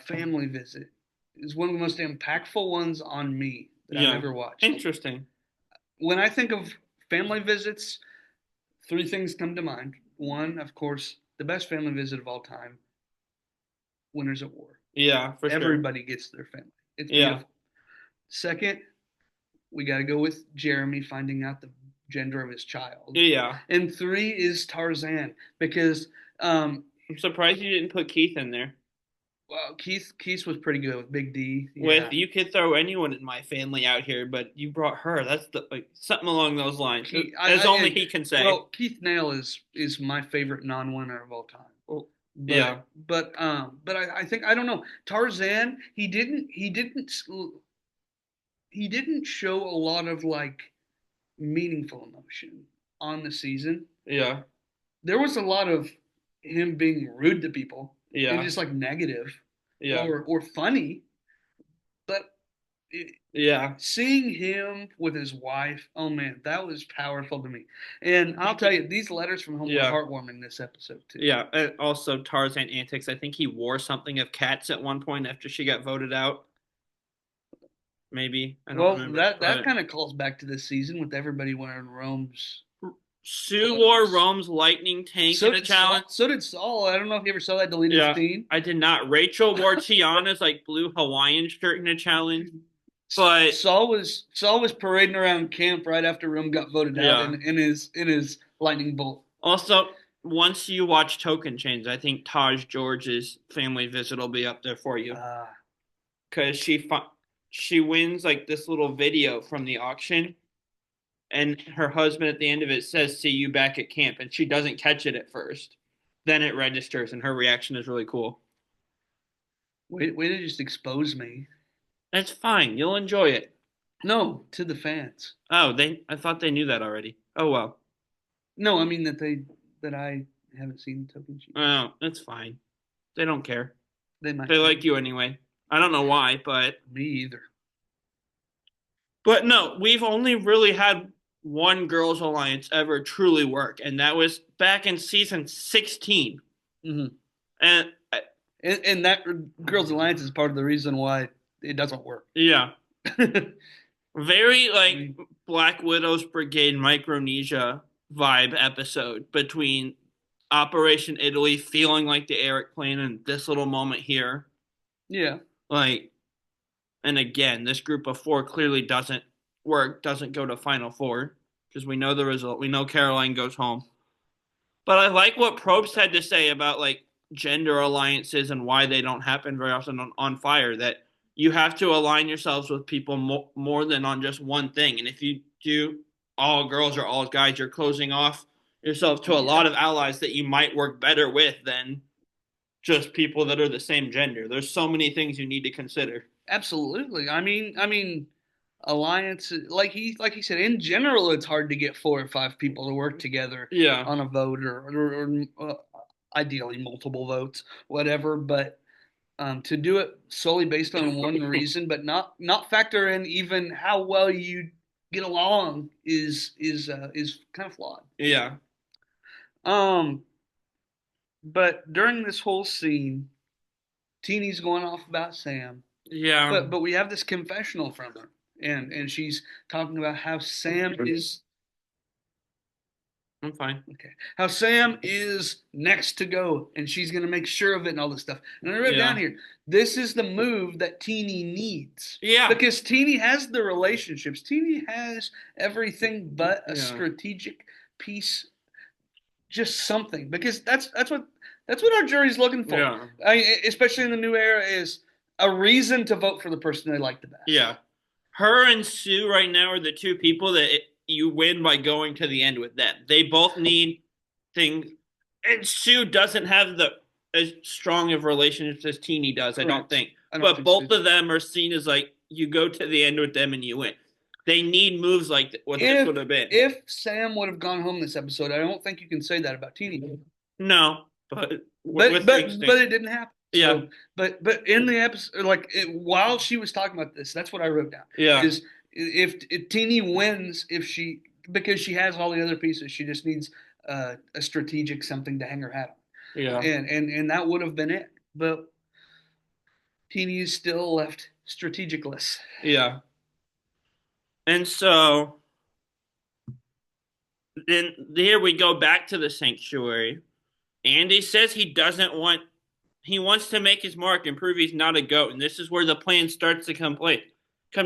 family visit is one of the most impactful ones on me that I've yeah, ever watched. interesting. When I think of family visits, three things come to mind. One, of course, the best family visit of all time, Winners at War. Yeah, for sure. Everybody gets their family. It's Yeah, beautiful. Second, we got to go with Jeremy finding out the gender of his child. yeah. And three is Tarzan because I'm surprised you didn't put Keith in there. well, Keith was pretty good with Big D. With Yeah, you could throw anyone in my family out here, but you brought her. That's the like something along those lines, Keith, as only he can say. well, Keith Nail is my favorite non-winner of all time. Well, But yeah, I think I don't know Tarzan. He didn't show a lot of like meaningful emotion on the season. yeah, There was a lot of him being rude to people and yeah, just like negative yeah, or funny, but yeah, seeing him with his wife, oh man, that was powerful to me. And I'll tell you, these letters from home were yeah, heartwarming this episode too. yeah. And also Tarzan antics. I think he wore something of Cats at one point after she got voted out. Maybe I don't Well, remember, that but kind of calls back to this season with everybody wearing Rome's Sue wore clothes. Rome's lightning tank So in a did Saul. challenge. So did Saul. I don't know if you ever saw that deleted Yeah, scene. I did not. Rachel wore Tiana's like blue Hawaiian shirt in a challenge, but Saul was parading around camp right after Rome got voted out yeah. in his lightning bolt. Also, once you watch Token Chains, I think Taj George's family visit will be up there for you Uh, because she wins like this little video from the auction, and her husband at the end of it says, "See you back at camp," and she doesn't catch it at first. Then it registers, and her reaction is really cool. way to just expose me. That's fine. You'll enjoy it. No, to the fans. Oh, I thought they knew that already. Oh well. No, I mean that I haven't seen Token Sheep. Oh, it's fine. They don't care. They might They like be. you anyway. I don't know why, Me either. but no, we've only really had one girls alliance ever truly work, and that was back in season 16. Hmm. And And that Girls Alliance is part of the reason why it doesn't work. yeah, very I like mean, Black Widow's Brigade Micronesia vibe episode between Operation Italy feeling like the Eric plane and this little moment here. yeah, Like, and again, this group of four clearly doesn't work, doesn't go to Final Four because we know the result. We know Caroline goes home. But I like what Probst had to say about like gender alliances and why they don't happen very often on Fire. That you have to align yourselves with people more than on just one thing. And if you do all girls or all guys, you're closing off yourself to a yeah, lot of allies that you might work better with than just people that are the same gender. There's so many things you need to consider. absolutely. I mean, alliance like he said. In general, it's hard to get 4 or 5 people to work together Yeah. on a vote or ideally multiple votes, whatever. But to do it solely based on one reason, but not factor in even how well you get along is kind of flawed. Yeah. Um, but during this whole scene, Teeny's going off about Sam, Yeah. but we have this confessional from her, and she's talking about how Sam is I'm fine. okay, how Sam is next to go, and she's gonna make sure of it and all this stuff. And I wrote down Yeah. here, this is the move that Teeny needs Yeah. because Teeny has the relationships. Teeny has everything but a Yeah. strategic piece, just something because that's what our jury's looking for. Yeah. Especially in the new era, is a reason to vote for the person they like the best. Yeah. Her and Sue right now are the two people that you win by going to the end with them. They both need things, and Sue doesn't have the as strong of relationships as Teeny does. I don't Correct. think, I don't but think so. both of them are seen as like you go to the end with them and you win. They need moves like what this If would have been. if Sam would have gone home this episode, I don't think you can say that about Teeny. No, but But with the but extinct, but it didn't happen. yeah, So but in the episode, while she was talking about this, that's what I wrote down. yeah, Is if Teeny wins, if she because she has all the other pieces, she just needs a strategic something to hang her hat on, yeah, and that would have been it. But Teeny is still left strategicless. yeah. And so then here we go back to the sanctuary. Andy says he wants to make his mark and prove he's not a goat. And this is where the plan starts to come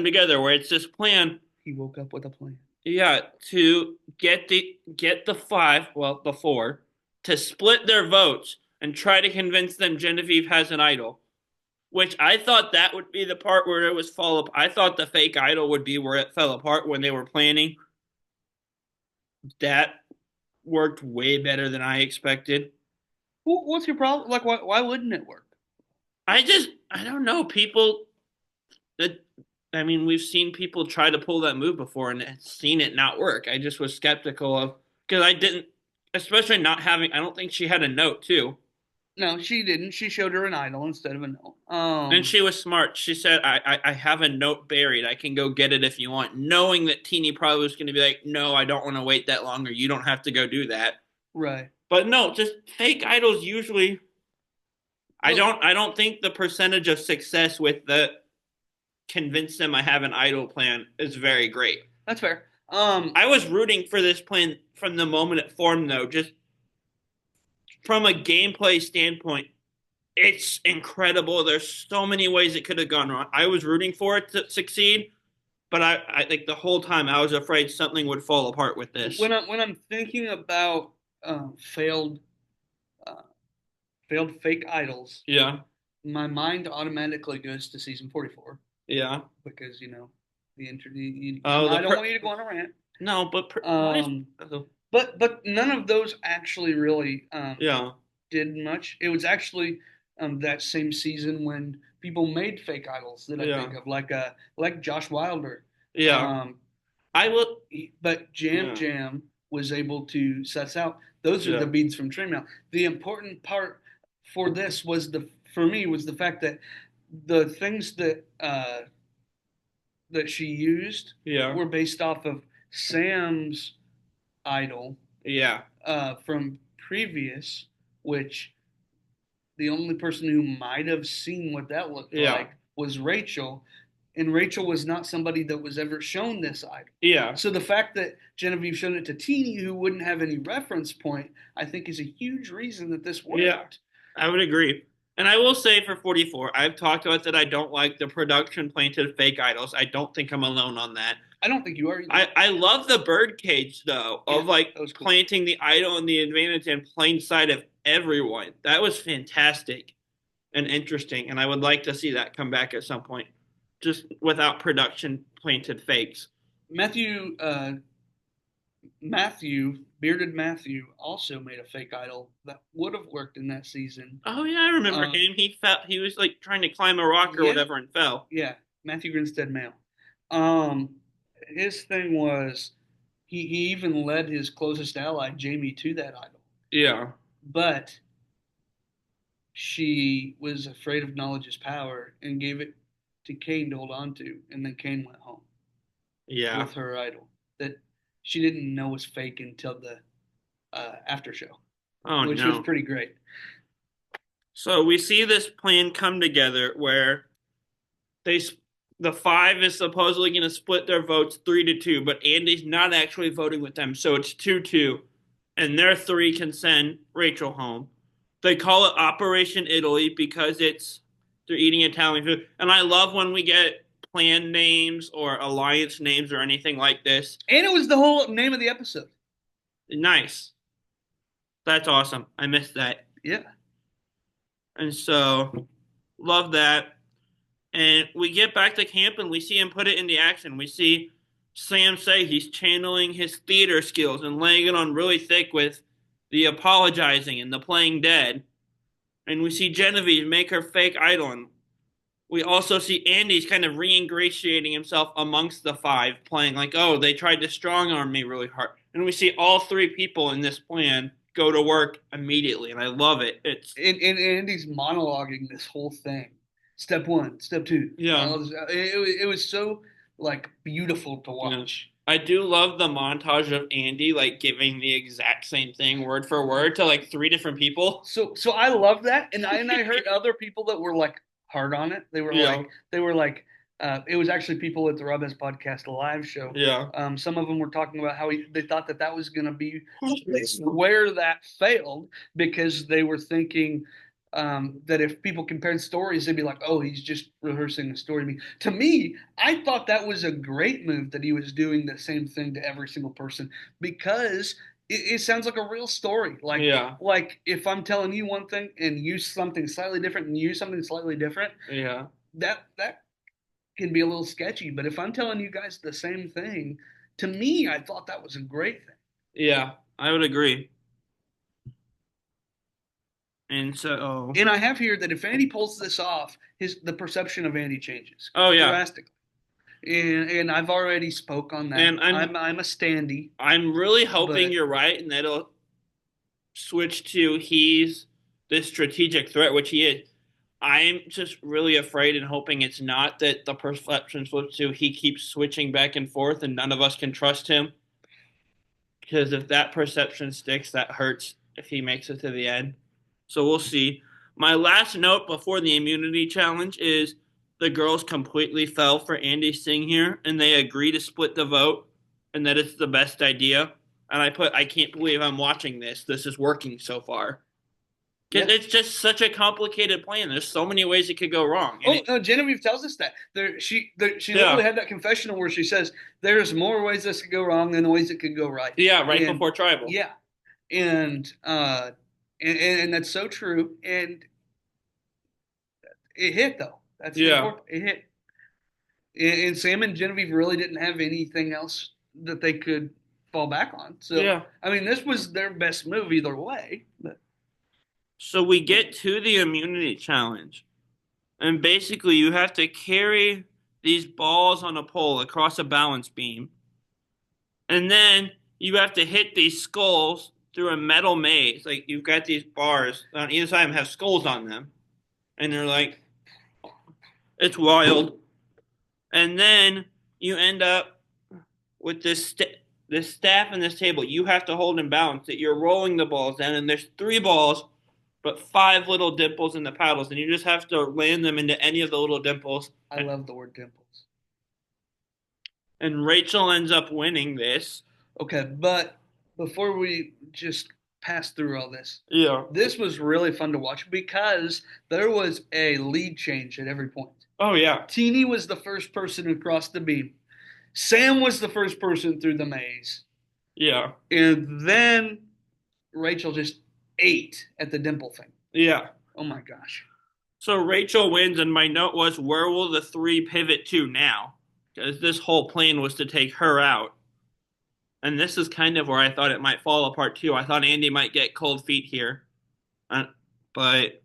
together, where it's this plan, He woke up with a plan. yeah, to get the five, well, the four, to split their votes and try to convince them Genevieve has an idol. Which I thought that would be the part where it was fall apart. I thought the fake idol would be where it fell apart when they were planning. That worked way better than I expected. What's your problem? Like, why wouldn't it work? I don't know. People that, I mean, we've seen people try to pull that move before and seen it not work. I just was skeptical of, because I didn't, especially not having, I don't think she had a note too. No, she didn't. She showed her an idol instead of a note. And she was smart. She said, I have a note buried. I can go get it if you want. Knowing that Teeny probably was going to be like, no, I don't want to wait that long, or you don't have to go do that. Right. But no, just fake idols usually, Well, I don't think the percentage of success with the convince them I have an idol plan is very great. that's fair. I was rooting for this plan from the moment it formed, though. Just from a gameplay standpoint, it's incredible. There's so many ways it could have gone wrong. I was rooting for it to succeed, but I think the whole time I was afraid something would fall apart with this. when I'm thinking about failed uh, failed fake idols, Yeah, my mind automatically goes to season 44 yeah. because the interview. Oh, I don't want you to go on a rant. no, but Um, but none of those actually really yeah, did much. It was actually that same season when people made fake idols that I yeah, think of, like Josh Wilder. yeah. Um, I will. but Jam Yeah, Jam was able to suss out. Those are the Yeah. beads from chainmail. The important part for this was for me was the fact that the things that she used Yeah. were based off of Sam's idol Yeah. from previous, which the only person who might have seen what that looked Yeah. like was Rachel, and Rachel was not somebody that was ever shown this idol. Yeah. So the fact that Genevieve showed it to Teeny, who wouldn't have any reference point, I think is a huge reason that this Yeah. worked. I would agree. And I will say for 44, I've talked about that I don't like the production planted fake idols. I don't think I'm alone on that. I don't think you are either. I love the bird cage though, Yeah, of like that was cool. planting the idol and the advantage in plain sight of everyone. That was fantastic and interesting, and I would like to see that come back at some point, just without production planted fakes. Matthew Matthew, bearded Matthew, also made a fake idol that would have worked in that season. Oh yeah, I remember Um, him. He was like trying to climb a rock or yeah, whatever and fell. yeah, Matthew Grinstead male. Um, his thing was he even led his closest ally, Jamie, to that idol. Yeah, But she was afraid of knowledge's power and gave it to Kane to hold on to, and then Kane went home yeah. with her idol that she didn't know was fake until the after show, Oh which was no. pretty great. So we see this plan come together where they the five is supposedly going to split their votes 3-2, but Andy's not actually voting with them, so it's 2-2, and their three can send Rachel home. They call it Operation Italy because they're eating Italian food, and I love when we get plan names or alliance names or anything like this. And it was the whole name of the episode. Nice, that's awesome. I missed that, Yeah. and so love that. And we get back to camp and we see him put it into action. We see Sam say he's channeling his theater skills and laying it on really thick with the apologizing and the playing dead. And we see Genevieve make her fake idol. And we also see Andy's kind of re-ingratiating himself amongst the five, playing like, oh, they tried to strong arm me really hard. And we see all three people in this plan go to work immediately. And I love it. And Andy's monologuing this whole thing. Step one, step two. Yeah. It was so like beautiful to Yeah. watch. I do love the montage of Andy like giving the exact same thing word for word to like three different people. So I love that, and I heard other people that were like hard on it. Yeah. They were like it was actually people at the Rob S podcast live show. Yeah. Some of them were talking about how they thought that was going to be where that failed because they were thinking that if people compared stories, they'd be like, "Oh, he's just rehearsing the story." To me, I thought that was a great move that he was doing the same thing to every single person because it sounds like a real story. Yeah. Like if I'm telling you one thing and you something slightly different and you something slightly different, Yeah. that can be a little sketchy. But if I'm telling you guys the same thing, to me, I thought that was a great thing. Yeah. I would agree. And so, And I have here that if Andy pulls this off, the perception of Andy changes oh yeah, drastically. And I've already spoke on that. and I'm a standy. I'm really hoping but you're right, and that'll switch to he's this strategic threat, which he is. I'm just really afraid and hoping it's not that the perception flips to he keeps switching back and forth, and none of us can trust him. Because if that perception sticks, that hurts if he makes it to the end. So we'll see. My last note before the immunity challenge is the girls completely fell for Andy Singh here, and they agree to split the vote, and that it's the best idea. And I can't believe I'm watching this. This is working so far. Because yeah. it's just such a complicated plan. There's so many ways it could go wrong. No, Genevieve tells us that she Yeah. literally had that confessional where she says there's more ways this could go wrong than the ways it could go right. Yeah, right And before tribal. yeah, and and that's so true. And it hit though. That's the Yeah. important. It hit. And Sam and Genevieve really didn't have anything else that they could fall back on. So Yeah. I mean, this was their best move either way. But So we get to the immunity challenge. And basically, you have to carry these balls on a pole across a balance beam. And then you have to hit these skulls through a metal maze. Like you've got these bars on either side of them have skulls on them, and they're like, it's wild. And then you end up with this staff and this table. You have to hold and balance it. You're rolling the balls down, and there's three balls, but five little dimples in the paddles, and you just have to land them into any of the little dimples. I love the word dimples. And Rachel ends up winning this. Okay, but before we just pass through all this, Yeah. this was really fun to watch because there was a lead change at every point. Oh yeah. Teeny was the first person across the beam. Sam was the first person through the maze. Yeah. And then Rachel just ate at the dimple thing. Yeah. Oh my gosh. So Rachel wins, and my note was, where will the three pivot to now? Because this whole plan was to take her out. And this is kind of where I thought it might fall apart too. I thought Andy might get cold feet here. But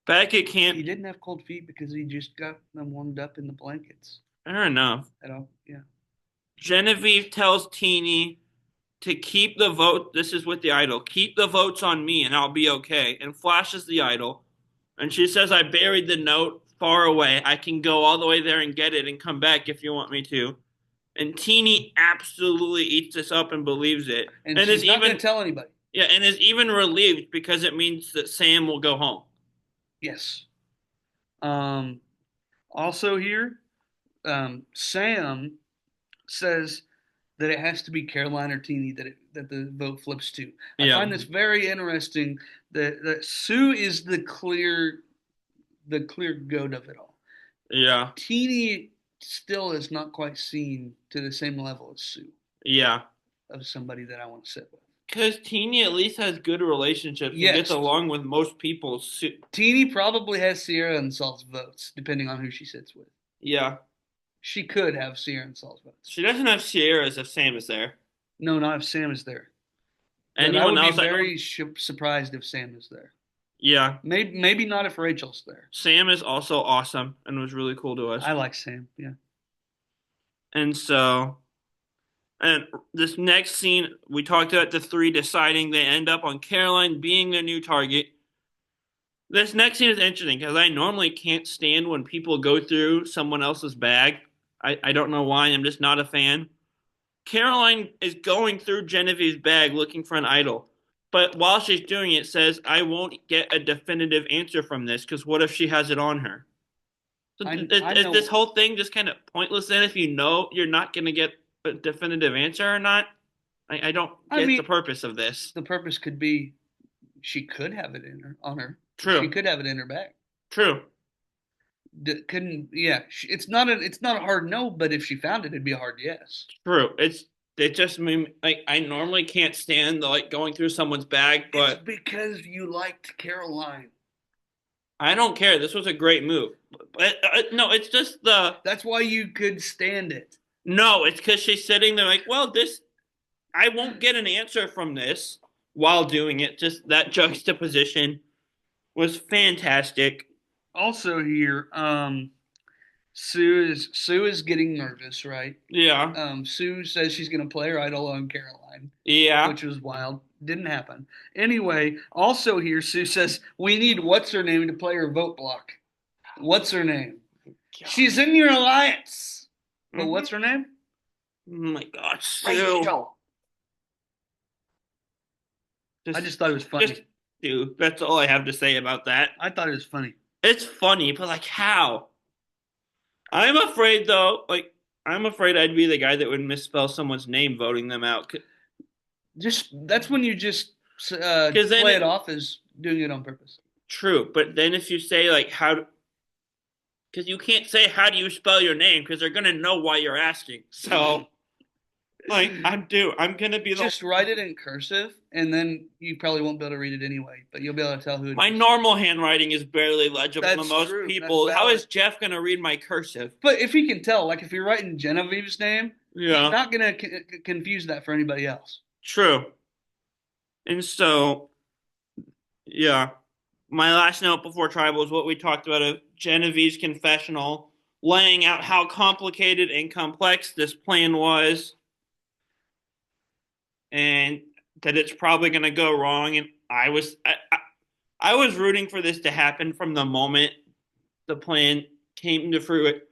Beckett can't. He didn't have cold feet because he just got them warmed up in the blankets. Fair enough. At all, yeah. Genevieve tells Teeny to keep the vote. This is with the idol. Keep the votes on me and I'll be okay. And flashes the idol. And she says, I buried the note far away. I can go all the way there and get it and come back if you want me to. And Teeny absolutely eats this up and believes it. And she's not going to tell anybody. Yeah, and is even relieved because it means that Sam will go home. Yes. Also here, Sam says that it has to be Caroline or Teeny that the vote flips to. I find this very interesting that Sue is the clear goat of it all. Yeah. Teeny still is not quite seen to the same level as Sue. Yeah. Of somebody that I want to sit with. Because Teeny at least has good relationships and gets along with most people. Teeny probably has Sierra and Saul's votes, depending on who she sits with. Yeah. She could have Sierra and Saul's votes. She doesn't have Sierra's if Sam is there. No, not if Sam is there. Anyone else? I would be very surprised if Sam is there. Yeah. Maybe not if Rachel's there. Sam is also awesome and was really cool to us. I like Sam, yeah. And so, and this next scene, we talked about the three deciding. They end up on Caroline being the new target. This next scene is interesting because I normally can't stand when people go through someone else's bag. I don't know why. I'm just not a fan. Caroline is going through Genevieve's bag looking for an idol. But while she's doing it, says, I won't get a definitive answer from this because what if she has it on her? So is this whole thing just kind of pointless then if you know you're not going to get a definitive answer or not? I don't get the purpose of this. The purpose could be she could have it on her. True. She could have it in her bag. True. It's not a hard no, but if she found it, it'd be a hard yes. True. It just mean like I normally can't stand the going through someone's bag, but it's because you liked Caroline. I don't care. This was a great move. But, no, it's just that's why you could stand it. No, it's because she's sitting there like, well, I won't get an answer from this while doing it. Just that juxtaposition was fantastic. Also here, Sue is getting nervous, right? Yeah. Sue says she's going to play her idol on Caroline. Yeah. Which was wild. Didn't happen. Anyway, also here, Sue says, we need what's her name to play her vote block. What's her name? God. She's in your alliance. But what's her name? Oh my gosh, Sue. Rachel. I just thought it was funny. Dude, that's all I have to say about that. I thought it was funny. It's funny, but how? I'm afraid though, I'm afraid I'd be the guy that would misspell someone's name voting them out. That's when you just play it off as doing it on purpose. True, but then if you say how, because you can't say how do you spell your name because they're gonna know why you're asking. So, I'm gonna be just write it in cursive, and then you probably won't be able to read it anyway. But you'll be able to tell who it is. My normal handwriting is barely legible to most people. How is Jeff gonna read my cursive? But if he can tell, if you're writing Genevieve's name, he's not gonna confuse that for anybody else. True. And so, yeah. My last note before Tribal is what we talked about of Genevieve's confessional, laying out how complicated and complex this plan was. and that it's probably going to go wrong. And I was rooting for this to happen from the moment the plan came to fruit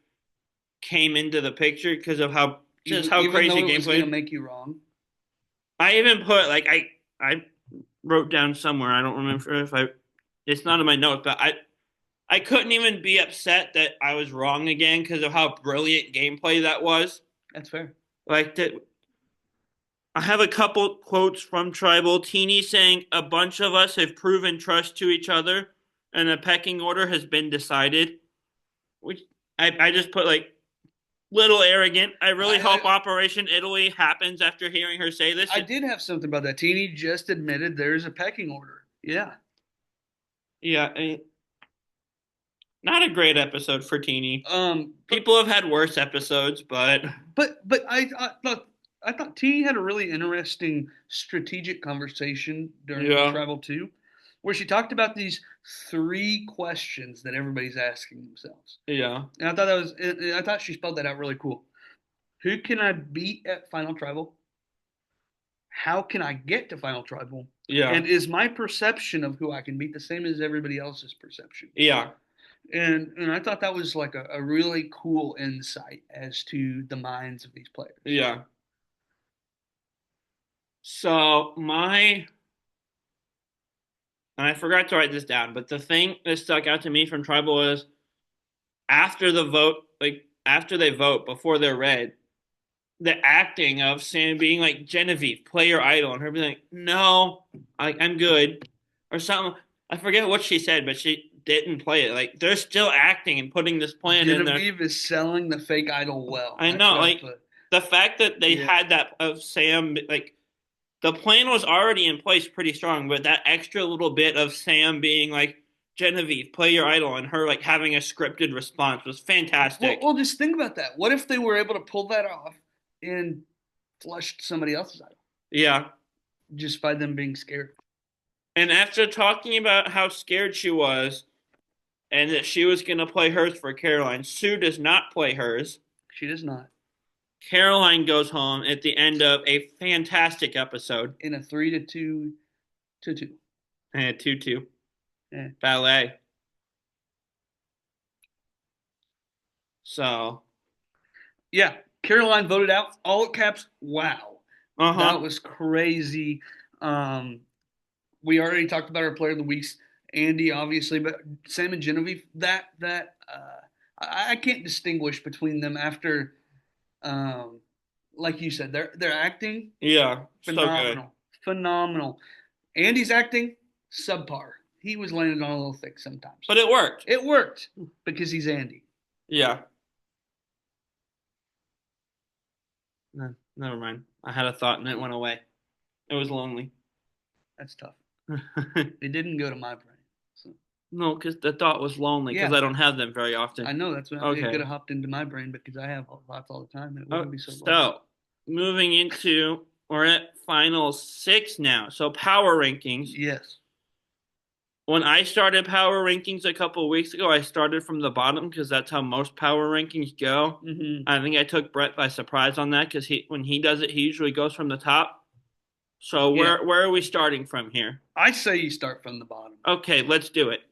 came into the picture because of how just how Even though crazy it was going to gameplay. make you wrong. I even put like I wrote down somewhere. I don't remember if I. It's not in my notes, but I couldn't even be upset that I was wrong again because of how brilliant gameplay that was. That's fair. Like that, I have a couple quotes from Tribal. Teeny saying, "A bunch of us have proven trust to each other, and a pecking order has been decided." Which I just put like little arrogant. I really I, hope Operation Italy happens after hearing her say this. I did have something about that. Teeny just admitted there's a pecking order. Yeah. Yeah, not a great episode for Teeny. But People have had worse episodes, but I thought Teeny had a really interesting strategic conversation during yeah, Travel 2 where she talked about these three questions that everybody's asking themselves. yeah, And I thought she spelled that out really cool. Who can I beat at Final Tribal? How can I get to Final Tribal? yeah, And is my perception of who I can beat the same as everybody else's perception? yeah, And I thought that was like a really cool insight as to the minds of these players. yeah. So and I forgot to write this down, but the thing that stuck out to me from Tribal was after the vote, like after they vote before they're read, the acting of Sam being like Genevieve, play your idol, and her being like, "No, I'm good," or something. I forget what she said, but she didn't play it. Like they're still acting and putting this plan in there. Genevieve is selling the fake idol well. I That's know, what I like put. the fact that they Yeah. had that of Sam, like the plan was already in place pretty strong, but that extra little bit of Sam being like, Genevieve, play your idol, and her like having a scripted response was Well, fantastic. well, just think about that. What if they were able to pull that off and flushed somebody else's idol Yeah. just by them being scared? And after talking about how scared she was and that she was going to play hers for Caroline, Sue does not play hers. She does not. Caroline goes home at the end of a fantastic episode. In a 3-2 to 2. And 2-2. Yeah. Ballet. So, Yeah. Caroline voted out. All caps. Wow. That uh-huh. was crazy. Um, we already talked about our player of the weeks, Andy, obviously, but Sam and Genevieve. I can't distinguish between them after, um, like you said, they're acting Yeah, so good. phenomenal, phenomenal. Andy's acting subpar. He was landing on a little thick sometimes. But it worked. It worked because he's Andy. Yeah. No, never mind. I had a thought and it went away. It was lonely. That's tough. It didn't go to my brain. So. No, because the thought was lonely because Yeah, I don't have them very I often. know that's what it could Okay. have hopped into my brain because I have thoughts all the time and it Oh, wouldn't be so lonely. so moving into we're at final six now. So power rankings. Yes. When I started power rankings a couple of weeks ago, I started from the bottom because that's how most power rankings go. Mm-hmm. I think I took Brett by surprise on that because when he does it, he usually goes from the top. So Yeah. where are we starting from here? I say you start from the bottom. Okay, let's do it.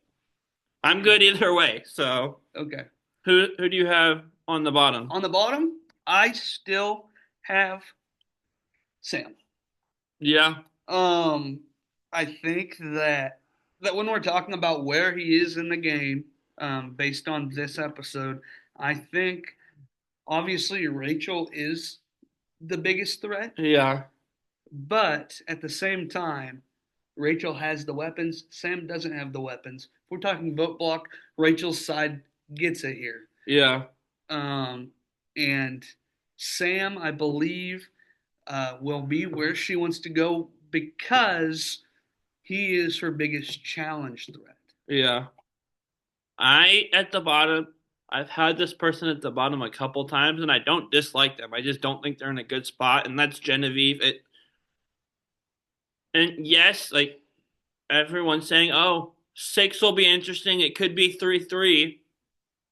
I'm good either way. So Okay. who do you have on the bottom? On the bottom, I still have Sam. Yeah. I think that when we're talking about where he is in the game, based on this episode, I think obviously Rachel is the biggest threat, Yeah. but at the same time, Rachel has the weapons. Sam doesn't have the weapons. If we're talking vote block, Rachel's side gets it here. Yeah. Um, and Sam, I believe, will be where she wants to go because he is her biggest challenge threat. Yeah. I at the bottom. I've had this person at the bottom a couple times, and I don't dislike them. I just don't think they're in a good spot, and that's Genevieve. And yes, like everyone's saying, oh, six will be interesting. It could be 3-3.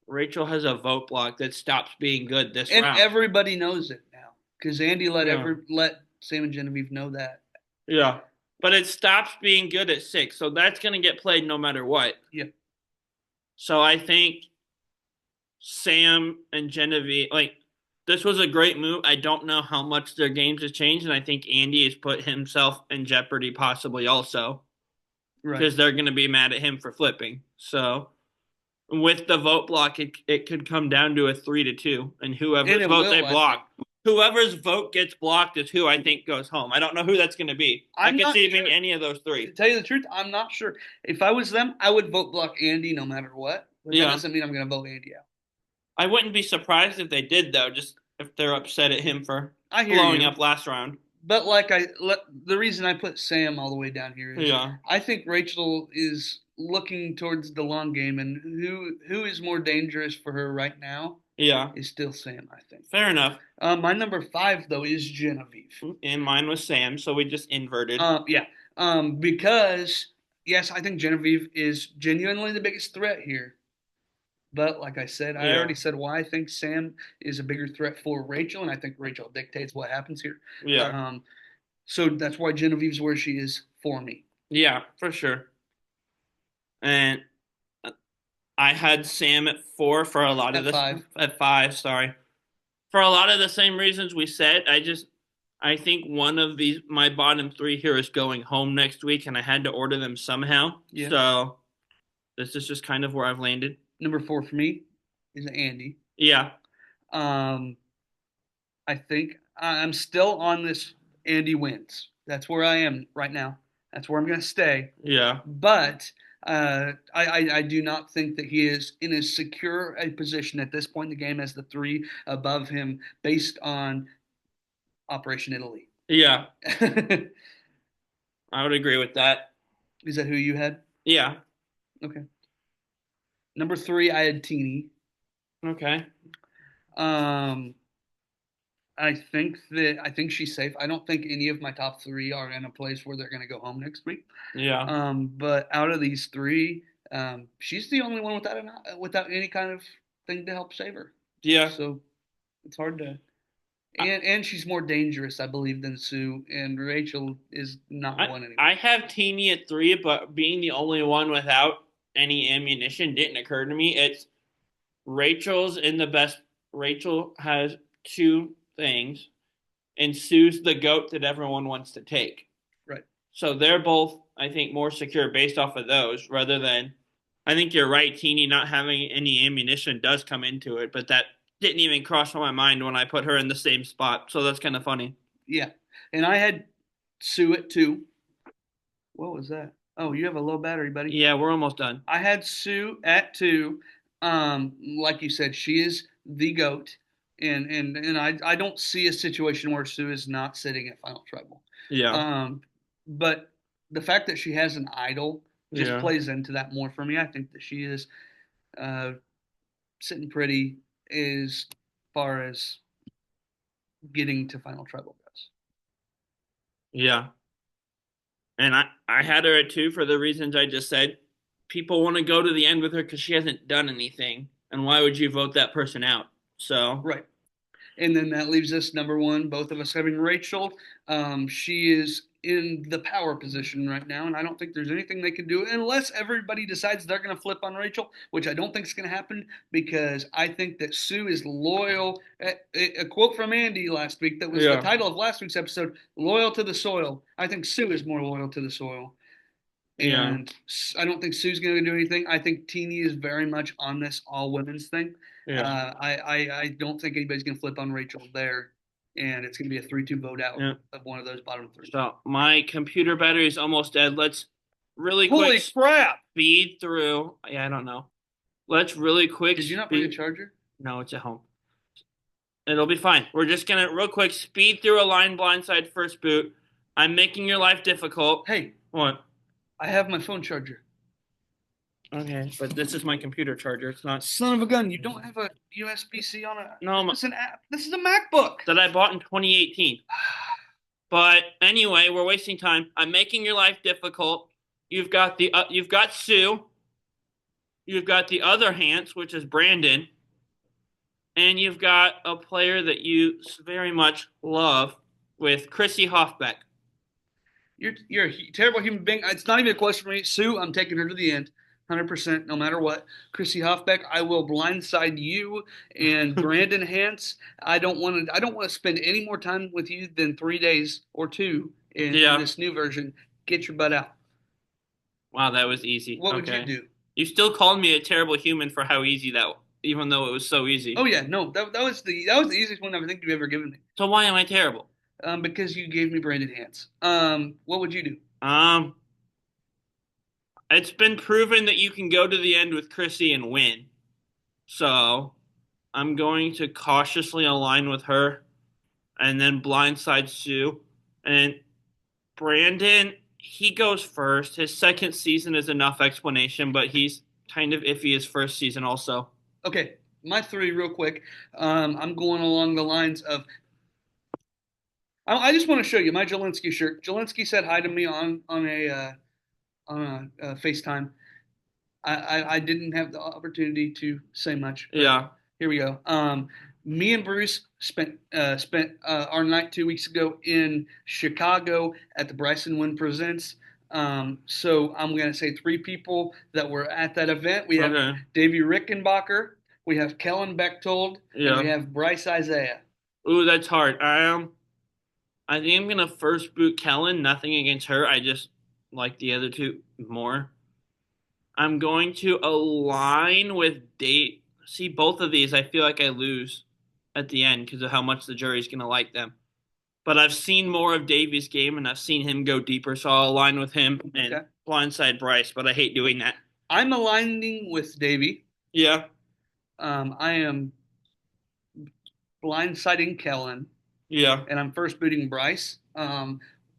Rachel has a vote block that stops being good this And round. everybody knows it now because Andy Yeah. let Sam and Genevieve know that. Yeah. But it stops being good at 6, so that's going to get played no matter what. Yeah. So I think Sam and Genevieve, like, this was a great move. I don't know how much their games have changed, and I think Andy has put himself in jeopardy possibly also Right. because they're going to be mad at him for flipping. So with the vote block, it could come down to a 3-2, and And whoever's it vote they will, I think. block, whoever's vote gets blocked is who I think goes home. I don't know who that's going to be. I I'm could not see it sure. being any of those To three. tell you the truth, I'm not sure. If I was them, I would vote block Andy no matter what. But that Yeah, doesn't mean I'm going to vote Andy out. I wouldn't be surprised if they did though, just if they're upset at him for I hear blowing you. up last round. But the reason I put Sam all the way down here is Yeah, I think Rachel is looking towards the long game, and who is more dangerous for her right now yeah, is still Sam. I think. fair enough. My number five though is Genevieve. And mine was Sam, so we just inverted. Yeah. Because yes, I think Genevieve is genuinely the biggest threat here. But like I said, I Yeah, already said why I think Sam is a bigger threat for Rachel, and I think Rachel dictates what happens here. yeah, Um, so that's why Genevieve's where she is for me. yeah, for sure. And I had Sam at 4 for a lot of At this. five, At 5, sorry, for a lot of the same reasons we said. I think one of these, my bottom 3 here is going home next week, and I had to order them somehow. yeah. So this is just kind of where I've landed. Number four for me is Andy. Yeah, Um, I think I'm still on this Andy wins. That's where I am right now. That's where I'm going to stay. yeah, But I do not think that he is in as secure a position at this point in the game as the three above him based on Operation Italy. yeah. Is I would agree with that. that who you had? Yeah. Okay. Number three, I had Teeny. Okay. Um, I think she's safe. I don't think any of my top three are in a place where they're going to go home next week. Yeah. But out of these three, she's the only one without any kind of thing to help save her. Yeah. So it's hard to. And she's more dangerous, I believe, than Sue. And Rachel is not one anymore. I have Teeny at 3, but being the only one without any ammunition didn't occur to me. It's Rachel's in the best. Rachel has 2 things, and Sue's the goat that everyone wants to take. Right. So they're both, I think, more secure based off of those rather than. I think you're right. Teeny not having any ammunition does come into it, but that didn't even cross my mind when I put her in the same spot. So that's kind of funny. Yeah. And I had Sue at 2. What was that? Oh, you have a low battery, buddy. Yeah, we're almost done. I had Sue at 2. Like you said, she is the goat, and I don't see a situation where Sue is not sitting at final treble. Yeah. But the fact that she has an idol just Yeah. plays into that more for me. I think that she is sitting pretty as far as getting to final treble goes. Yeah. And I had her at 2 for the reasons I just said. People want to go to the end with her because she hasn't done anything. And why would you vote that person out? So. Right. And then that leaves us number one, both of us having Rachel. She is in the power position right now, and I don't think there's anything they can do unless everybody decides they're going to flip on Rachel, which I don't think is going to happen because I think that Sue is loyal. A quote from Andy last week that was the title of last week's episode, loyal to the soil. I think Sue is more loyal to the soil. And I don't think Sue's going to do anything. I think Teeny is very much on this all women's thing. Yeah. I don't think anybody's going to flip on Rachel there, and it's going to be a 3-2 vote out of one of those bottom 3. So my computer battery is almost dead. Let's really Holy quick crap! speed through. Yeah, I don't know. Let's really quick. Did you not bring a charger? No, it's at home. It'll be fine. We're just gonna real quick speed through a line blindside first boot. I'm making your life difficult. Hey, what? I have my phone charger. Okay, but this is my computer charger. It's not. Son of a gun! You don't have a USB-C on it. No, it's an app. This is a MacBook that I bought in 2018. But anyway, we're wasting time. I'm making your life difficult. You've got Sue. You've got the other Hans, which is Brandon, and you've got a player that you very much love, with Chrissy Hoffbeck. You're a terrible human being. It's not even a question for me. Sue, I'm taking her to the end, 100%, no matter what. Chrissy Hoffbeck, I will blindside you and Brandon Hance. I don't want to spend any more time with you than 3 days or two in Yeah. this new version. Get your butt out. Wow, that was easy. What would you Okay. do? You still called me a terrible human for how easy that, even though it was so Oh easy. yeah, no, that was the easiest one I think you've ever given me. So why am I terrible? Because you gave me Brandon Hance. What would you do? Um, it's been proven that you can go to the end with Chrissy and win. So I'm going to cautiously align with her and then blindside Sue. And Brandon, he goes first. His second season is enough explanation, but he's kind of iffy his first season also. Okay, my three real quick. I'm going along the lines of I just want to show you my Jelinski shirt. Jelinski said hi to me on a FaceTime. I didn't have the opportunity to say much, but Yeah. here we go. Me and Bruce spent our night 2 weeks ago in Chicago at the Bryson Wynn Presents. So I'm going to say three people that were at that event. We have Okay. Davey Rickenbacker, we have Kellen Bechtold, and we Yeah. have Bryce Isaiah. Ooh, that's hard. I think I'm gonna first boot Kellen. Nothing against her. I just like the other two more. I'm going to align with Date. See, both of these, I feel like I lose at the end because of how much the jury's gonna like them. But I've seen more of Davies' game and I've seen him go deeper, so I'll align with him and Okay. blindside Bryce. But I hate doing that. I'm aligning with Davey. Yeah, I am blindsiding Kellen, yeah, and I'm first booting Bryce.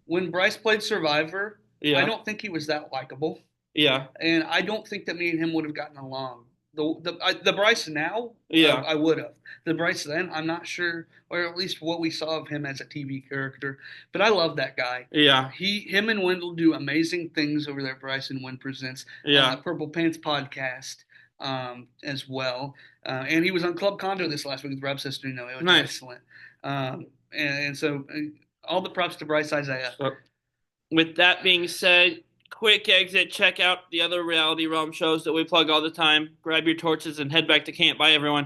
When Bryce played Survivor, I yeah, don't think he was that likable, yeah, and I don't think that me and him would have gotten along. The Bryce now, yeah, I would have. The Bryce then, I'm not sure, or at least what we saw of him as a TV character. But I love that guy. yeah, Him and Wendell do amazing things over there at Bryce and Wynn Presents, yeah. Purple Pants podcast as well. And he was on Club Condo this last week with Rob Sestino. It was Nice. excellent. And so all the props to Bryce Isaiah. So, with that being said, quick exit. Check out the other reality realm shows that we plug all the time. Grab your torches and head back to camp. Bye, everyone.